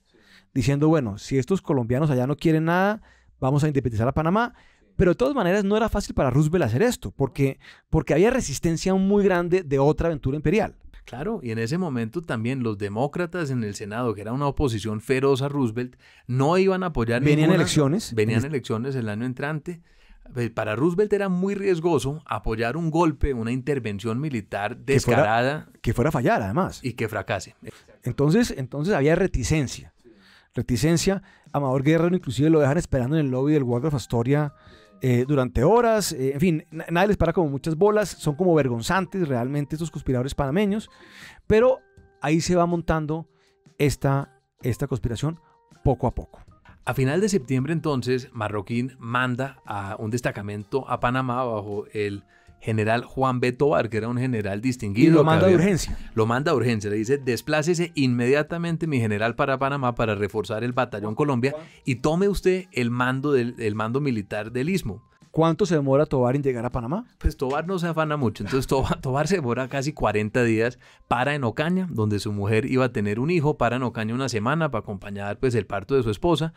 diciendo, bueno, si estos colombianos allá no quieren nada, vamos a independizar a Panamá. Pero de todas maneras no era fácil para Roosevelt hacer esto, porque había resistencia muy grande de otra aventura imperial. Claro, y en ese momento también los demócratas en el Senado, que era una oposición feroz a Roosevelt, no iban a apoyar Venían elecciones el año entrante. Para Roosevelt era muy riesgoso apoyar un golpe, una intervención militar descarada. Que fuera a fallar, además. Y que fracase. Entonces había reticencia. Reticencia. Amador Guerrero inclusive lo dejan esperando en el lobby del Waldorf Astoria durante horas. En fin, nadie les para como muchas bolas. Son como vergonzantes realmente estos conspiradores panameños. Pero ahí se va montando esta conspiración poco a poco. A final de septiembre, entonces, Marroquín manda a un destacamento a Panamá bajo el general Juan B. Tovar, que era un general distinguido. Y lo manda de urgencia. Lo manda de urgencia. Le dice, desplácese inmediatamente, mi general, para Panamá para reforzar el batallón Colombia y tome usted el mando militar del Istmo. ¿Cuánto se demora Tovar en llegar a Panamá? Pues Tovar no se afana mucho. Entonces Tovar se demora casi 40 días. Para en Ocaña, donde su mujer iba a tener un hijo. Para en Ocaña una semana para acompañar pues el parto de su esposa.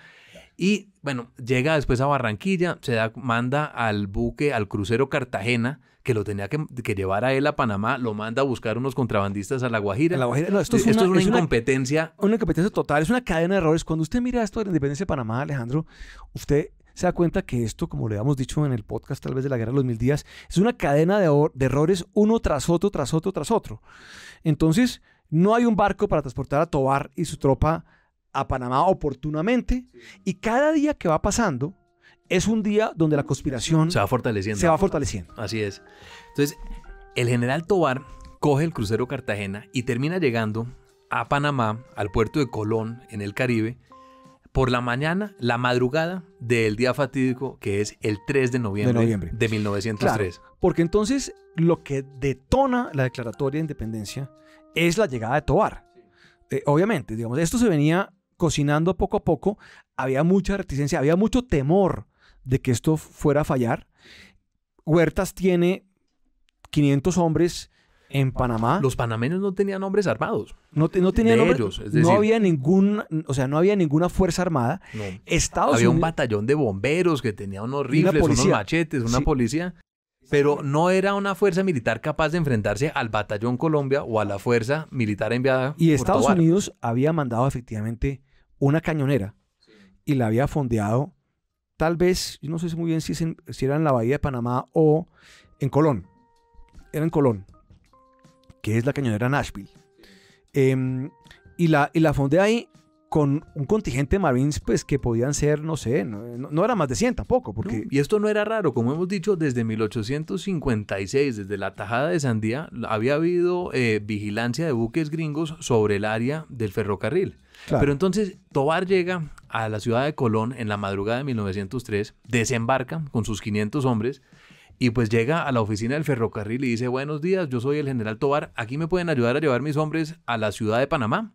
Y bueno, llega después a Barranquilla, manda al buque, al crucero Cartagena, que lo tenía que llevar a él a Panamá, lo manda a buscar unos contrabandistas a La Guajira. No, esto es una incompetencia. Una incompetencia total, es una cadena de errores. Cuando usted mira esto de la independencia de Panamá, Alejandro, usted se da cuenta que esto, como le habíamos dicho en el podcast tal vez de la Guerra de los 1000 días, es una cadena de errores uno tras otro, tras otro, tras otro. Entonces, no hay un barco para transportar a Tovar y su tropa a Panamá oportunamente, y cada día que va pasando es un día donde la conspiración se va fortaleciendo. Así es. Entonces, el general Tovar coge el crucero Cartagena y termina llegando a Panamá, al puerto de Colón, en el Caribe, por la mañana, la madrugada del día fatídico, que es el 3 de noviembre de 1903. Claro, porque entonces lo que detona la declaratoria de independencia es la llegada de Tovar. Obviamente, digamos, esto se venía cocinando poco a poco, había mucha reticencia, había mucho temor de que esto fuera a fallar. Huertas tiene 500 hombres en Panamá. Los panameños no tenían hombres armados. No tenían hombres, ellos, es decir, no había ninguna fuerza armada. No. Estados había Unidos, un batallón de bomberos que tenía unos rifles, unos machetes, una policía. Pero no era una fuerza militar capaz de enfrentarse al batallón Colombia o a la fuerza militar enviada y por Estados Tovar. Unidos había mandado efectivamente una cañonera y la había fondeado, tal vez, yo no sé muy bien si era en la bahía de Panamá o en Colón. Era en Colón, que es la cañonera Nashville. Y la fondea ahí con un contingente de Marines, pues, que podían ser, no sé, no era más de 100 tampoco. Porque... No, y esto no era raro, como hemos dicho, desde 1856, desde la Tajada de Sandía, había habido vigilancia de buques gringos sobre el área del ferrocarril. Claro. Pero entonces Tovar llega a la ciudad de Colón en la madrugada de 1903, desembarca con sus 500 hombres y pues llega a la oficina del ferrocarril y dice: buenos días, yo soy el general Tovar, aquí me pueden ayudar a llevar mis hombres a la ciudad de Panamá.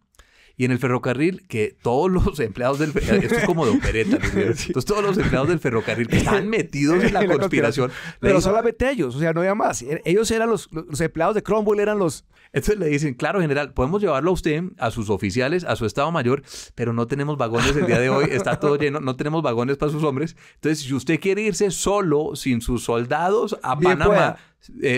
Y en el ferrocarril, que todos los empleados del ferrocarril, esto es como de opereta, ¿no? Entonces todos los empleados del ferrocarril que están metidos en la conspiración. Pero solamente ellos, o sea, no había más. Ellos eran los empleados de Cromwell, eran los... Entonces le dicen: claro, general, podemos llevarlo a usted, a sus oficiales, a su estado mayor, pero no tenemos vagones el día de hoy, está todo lleno, no tenemos vagones para sus hombres. Entonces, si usted quiere irse solo, sin sus soldados, a bien Panamá,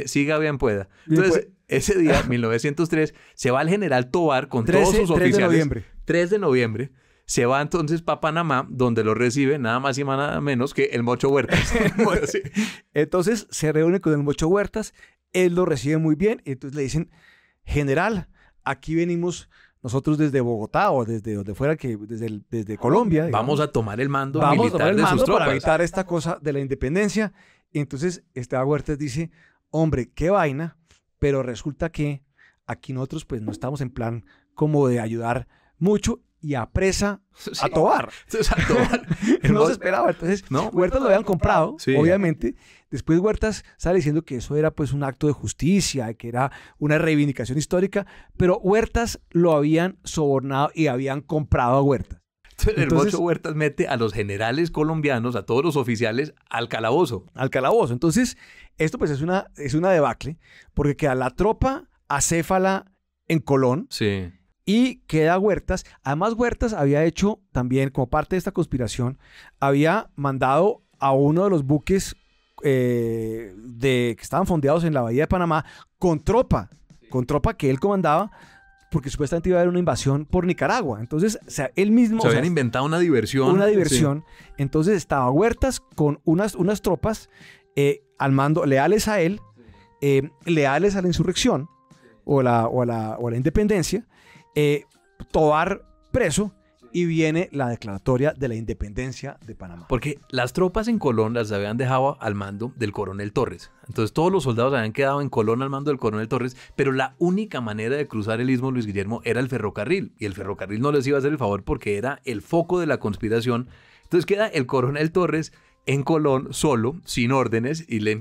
siga bien pueda. Entonces, ese día, 1903, se va el general Tovar con todos sus oficiales. 3 de noviembre. Se va entonces para Panamá, donde lo recibe nada más y nada menos que el Mocho Huertas. Sí. Entonces se reúne con el Mocho Huertas, él lo recibe muy bien, y entonces le dicen: general, aquí venimos nosotros desde Bogotá o desde donde fuera, desde Colombia. Digamos, vamos a tomar el mando militar de sus tropas. Para evitar esta cosa de la independencia. Y entonces Huertas dice: hombre, qué vaina, pero resulta que aquí nosotros pues no estamos en plan como de ayudar mucho, y apresa a Tovar. Entonces, a Tovar no se esperaba. Entonces, ¿no? Huertas lo habían comprado, sí, obviamente. Después Huertas sale diciendo que eso era pues un acto de justicia, que era una reivindicación histórica, pero Huertas lo habían sobornado y habían comprado a Huertas. Entonces, el Mocho Huertas mete a los generales colombianos, a todos los oficiales, al calabozo. Al calabozo. Entonces, esto pues es una debacle, porque queda la tropa acéfala en Colón. Sí. Y queda Huertas. Además, Huertas había hecho también, como parte de esta conspiración, había mandado a uno de los buques que estaban fondeados en la bahía de Panamá con tropa que él comandaba, porque supuestamente iba a haber una invasión por Nicaragua. Entonces, o sea, él mismo... Se habían inventado una diversión. Una diversión. Sí. Entonces estaba Huertas con unas tropas al mando, leales a él, leales a la insurrección o a la independencia, Tovar preso, y viene la declaratoria de la independencia de Panamá. Porque las tropas en Colón las habían dejado al mando del coronel Torres. Entonces todos los soldados habían quedado en Colón al mando del coronel Torres, pero la única manera de cruzar el istmo, Luis Guillermo, era el ferrocarril. Y el ferrocarril no les iba a hacer el favor porque era el foco de la conspiración. Entonces queda el coronel Torres en Colón solo, sin órdenes, y le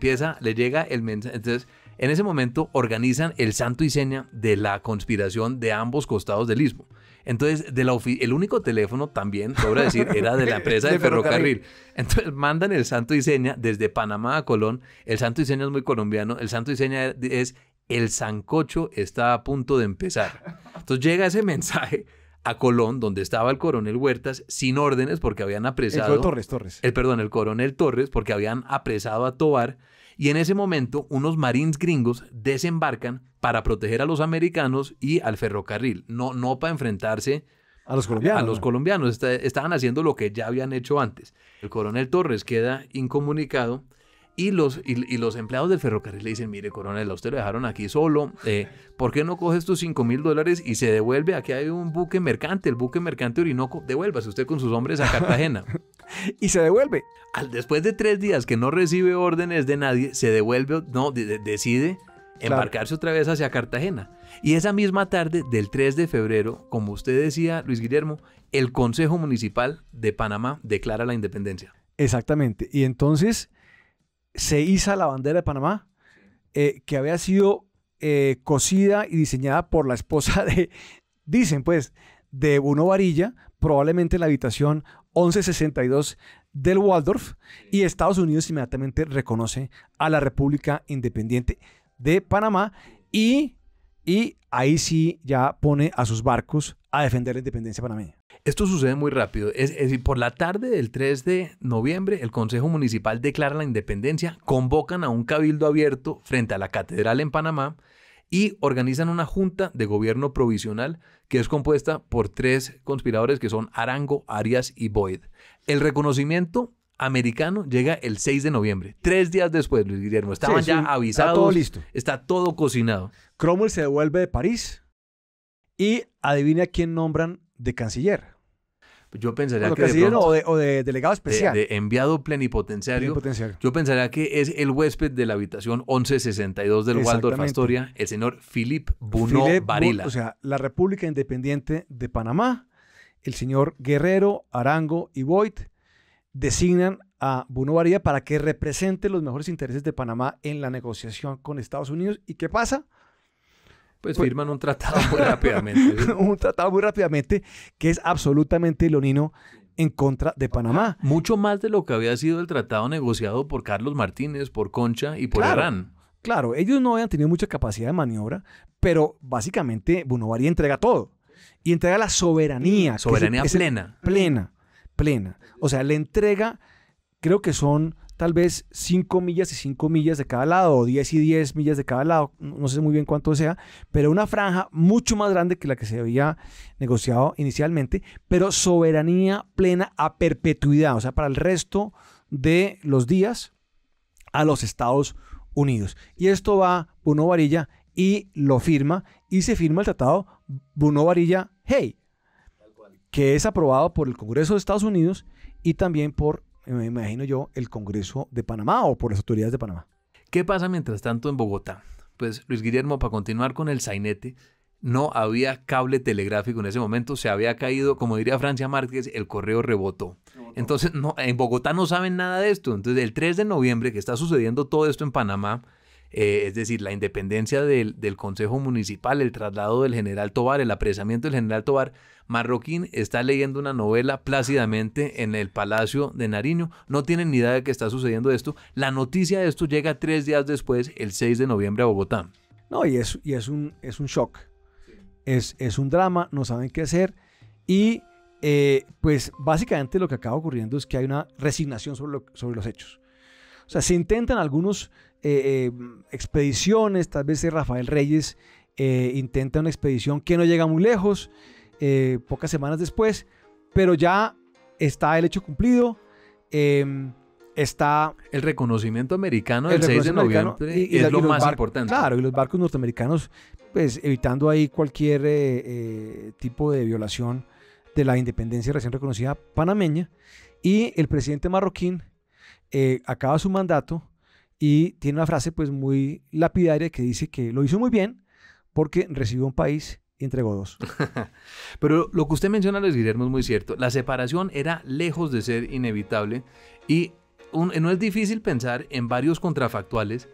llega el mensaje. Entonces, en ese momento organizan el santo y seña de la conspiración de ambos costados del istmo. Entonces, el único teléfono también, sobra decir, era de la empresa de ferrocarril. Entonces, mandan el santo y seña desde Panamá a Colón. El santo y seña es muy colombiano. El santo y seña es: el sancocho está a punto de empezar. Entonces, llega ese mensaje a Colón, donde estaba el coronel Huertas, sin órdenes porque habían apresado... El coronel Torres, porque habían apresado a Tovar. Y en ese momento, unos marines gringos desembarcan para proteger a los americanos y al ferrocarril, no para enfrentarse a los colombianos. A los colombianos. Estaban haciendo lo que ya habían hecho antes. El coronel Torres queda incomunicado y los empleados del ferrocarril le dicen: mire, coronel, a usted lo dejaron aquí solo, ¿por qué no coge estos $5,000 y se devuelve? Aquí hay un buque mercante, el buque mercante Orinoco, devuélvase usted con sus hombres a Cartagena. Y se devuelve. Después de 3 días que no recibe órdenes de nadie, se devuelve, decide embarcarse otra vez hacia Cartagena. Y esa misma tarde del 3 de febrero, como usted decía, Luis Guillermo, el Consejo Municipal de Panamá declara la independencia. Exactamente. Y entonces se iza la bandera de Panamá, que había sido cosida y diseñada por la esposa de Bruno Varilla, probablemente en la habitación 1162 del Waldorf, y Estados Unidos inmediatamente reconoce a la República Independiente de Panamá y ahí sí ya pone a sus barcos a defender la independencia panameña. Esto sucede muy rápido. Es decir, por la tarde del 3 de noviembre, el Consejo Municipal declara la independencia, convocan a un cabildo abierto frente a la catedral en Panamá y organizan una junta de gobierno provisional que es compuesta por 3 conspiradores que son Arango, Arias y Boyd. El reconocimiento americano llega el 6 de noviembre, 3 días después, Luis Guillermo. Estaban ya avisados. Está todo listo. Está todo cocinado. Cromwell se devuelve de París y adivina quién nombran de canciller. Yo pensaría que canciller o de delegado especial. De enviado plenipotenciario. Yo pensaría que es el huésped de la habitación 1162 del Waldorf Astoria, el señor Philippe Bunau Varilla. O sea, la República Independiente de Panamá, el señor Guerrero, Arango y Boyd designan a Bunau Varilla para que represente los mejores intereses de Panamá en la negociación con Estados Unidos. ¿Y qué pasa? Pues firman un tratado muy rápidamente. ¿Sí? Un tratado muy rápidamente que es absolutamente leonino en contra de Panamá. Mucho más de lo que había sido el tratado negociado por Carlos Martínez, por Concha y por Herrán. Claro, ellos no habían tenido mucha capacidad de maniobra, pero básicamente Bunau Varilla entrega todo. Y entrega la soberanía. Soberanía plena. Plena. O sea, le entrega, creo que son tal vez 5 millas y 5 millas de cada lado, o 10 y 10 millas de cada lado, no sé muy bien cuánto sea, pero una franja mucho más grande que la que se había negociado inicialmente, pero soberanía plena a perpetuidad, o sea, para el resto de los días a los Estados Unidos. Y esto va Bunau Varilla y lo firma, y se firma el tratado Bunau Varilla-Hay, que es aprobado por el Congreso de Estados Unidos y también por, me imagino yo, el Congreso de Panamá o por las autoridades de Panamá. ¿Qué pasa mientras tanto en Bogotá? Pues, Luis Guillermo, para continuar con el sainete, no había cable telegráfico en ese momento, se había caído, como diría Francia Márquez, el correo rebotó. Entonces, en Bogotá no saben nada de esto. Entonces, el 3 de noviembre, que está sucediendo todo esto en Panamá, es decir, la independencia del Consejo Municipal, el traslado del general Tovar, el apresamiento del general Tovar, Marroquín está leyendo una novela plácidamente en el Palacio de Nariño, no tienen ni idea de que está sucediendo esto. La noticia de esto llega 3 días después, el 6 de noviembre a Bogotá. No, y es un shock, es un drama, no saben qué hacer y pues básicamente lo que acaba ocurriendo es que hay una resignación sobre los hechos. O sea, se intentan algunos expediciones, tal vez Rafael Reyes intenta una expedición que no llega muy lejos, pocas semanas después, pero ya está el hecho cumplido, está el reconocimiento americano del 6 de noviembre y es lo más importante. Claro, y los barcos norteamericanos, pues evitando ahí cualquier tipo de violación de la independencia recién reconocida panameña. Y el presidente marroquín acaba su mandato y tiene una frase pues muy lapidaria que dice que lo hizo muy bien porque recibió un país y entregó 2. Pero lo que usted menciona, Luis Guillermo, es muy cierto. La separación era lejos de ser inevitable y no es difícil pensar en varios contrafactuales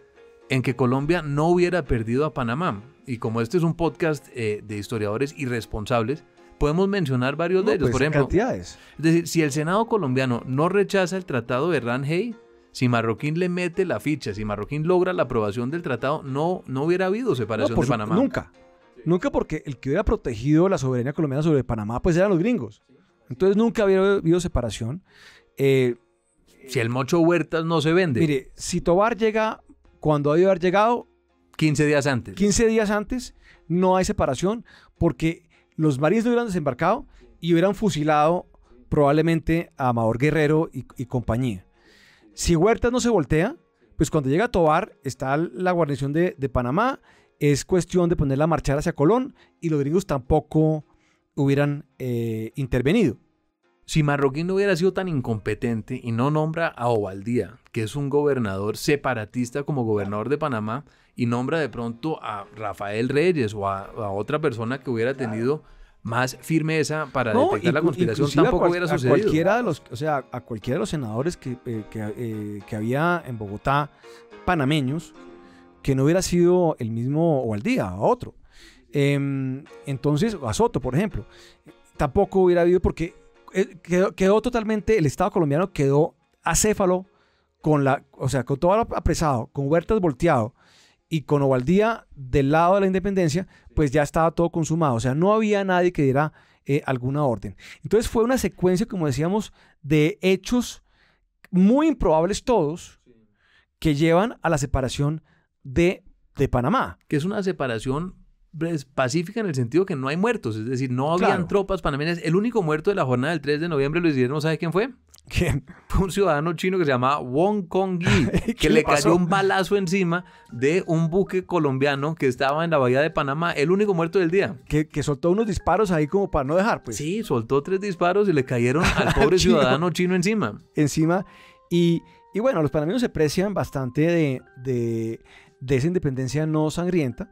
en que Colombia no hubiera perdido a Panamá. Y como este es un podcast de historiadores irresponsables, podemos mencionar varios de ellos. Pues, por ejemplo, cantidades. Es decir, si el Senado colombiano no rechaza el tratado de Ranjay, si Marroquín le mete la ficha, si Marroquín logra la aprobación del tratado, no hubiera habido separación de Panamá. Nunca, porque el que hubiera protegido la soberanía colombiana sobre Panamá, pues eran los gringos. Entonces nunca hubiera habido separación. Si el Mocho Huertas no se vende. Mire, si Tobar llega cuando ha debido haber llegado 15 días antes. 15 días antes, no hay separación porque los marines no hubieran desembarcado y hubieran fusilado probablemente a Amador Guerrero y compañía. Si Huertas no se voltea, pues cuando llega Tobar está la guarnición de Panamá, es cuestión de ponerla a marchar hacia Colón y los gringos tampoco hubieran intervenido. Si Marroquín no hubiera sido tan incompetente y no nombra a Ovaldía, que es un gobernador separatista como gobernador de Panamá, y nombra de pronto a Rafael Reyes o a otra persona que hubiera tenido más firmeza para detectar la conspiración, tampoco hubiera sucedido. A cualquiera de los senadores que había en Bogotá, panameños, que no hubiera sido el mismo Ovaldía, a otro. Entonces, a Soto, por ejemplo, tampoco hubiera habido porque quedó totalmente, el Estado colombiano quedó acéfalo con todo apresado, con Huertas volteado y con Ovaldía del lado de la independencia, pues ya estaba todo consumado. O sea, no había nadie que diera alguna orden. Entonces fue una secuencia, como decíamos, de hechos muy improbables todos que llevan a la separación de Panamá. Que es una separación pacífica en el sentido que no hay muertos, es decir, no habían tropas panameñas. El único muerto de la jornada del 3 de noviembre, Luis Guillermo, ¿sabe quién fue? ¿Quién? Fue un ciudadano chino que se llamaba Wong Kong-yi, que le cayó un balazo encima de un buque colombiano que estaba en la bahía de Panamá, el único muerto del día. Que soltó unos disparos ahí como para no dejar, pues. Sí, soltó 3 disparos y le cayeron al pobre ciudadano chino encima. Y bueno, los panameños se precian bastante de esa independencia no sangrienta.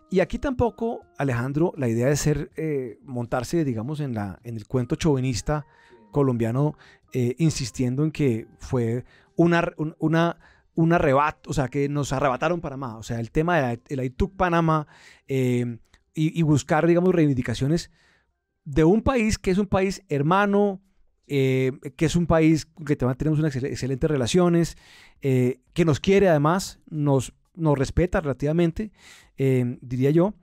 Y aquí tampoco, Alejandro, la idea de montarse, digamos, en el cuento chauvinista colombiano, insistiendo en que fue un arrebato, o sea, que nos arrebataron Panamá, o sea, el tema del Aituc Panamá, y buscar, digamos, reivindicaciones de un país que es un país hermano, que es un país que tenemos unas excelentes relaciones, que nos quiere además, nos respeta relativamente, diría yo.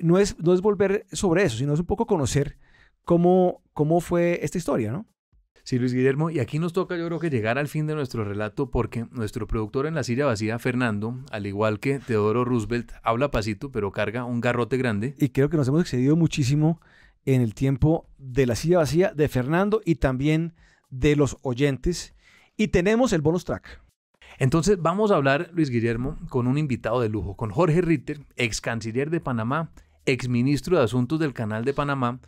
No es volver sobre eso, sino es un poco conocer cómo fue esta historia, ¿no? Sí, Luis Guillermo, y aquí nos toca, yo creo que llegar al fin de nuestro relato, porque nuestro productor en la silla vacía, Fernando, al igual que Teodoro Roosevelt, habla pasito, pero carga un garrote grande. Y creo que nos hemos excedido muchísimo en el tiempo de la silla vacía de Fernando y también de los oyentes. Y tenemos el bonus track. Entonces vamos a hablar, Luis Guillermo, con un invitado de lujo, con Jorge Ritter, ex canciller de Panamá, ex ministro de Asuntos del Canal de Panamá,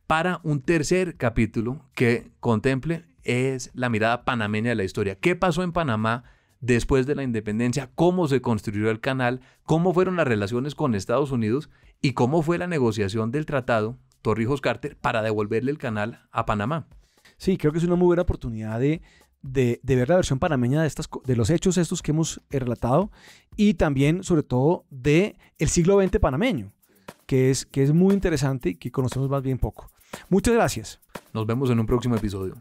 para un tercer capítulo que contemple es la mirada panameña de la historia. ¿Qué pasó en Panamá después de la independencia? ¿Cómo se construyó el canal? ¿Cómo fueron las relaciones con Estados Unidos? ¿Y cómo fue la negociación del tratado Torrijos-Carter para devolverle el canal a Panamá? Sí, creo que es una muy buena oportunidad de ver la versión panameña de los hechos estos que hemos relatado y también, sobre todo, del siglo XX panameño, que es muy interesante y que conocemos más bien poco. Muchas gracias. Nos vemos en un próximo episodio.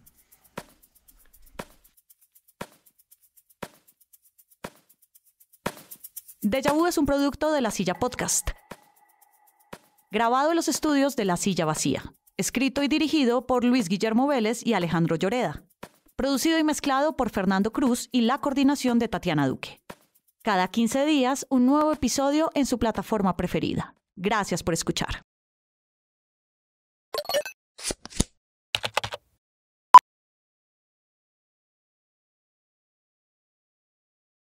Déjà Vu es un producto de La Silla Podcast. Grabado en los estudios de La Silla Vacía. Escrito y dirigido por Luis Guillermo Vélez y Alejandro Lloreda. Producido y mezclado por Fernando Cruz y la coordinación de Tatiana Duque. Cada 15 días, un nuevo episodio en su plataforma preferida. Gracias por escuchar.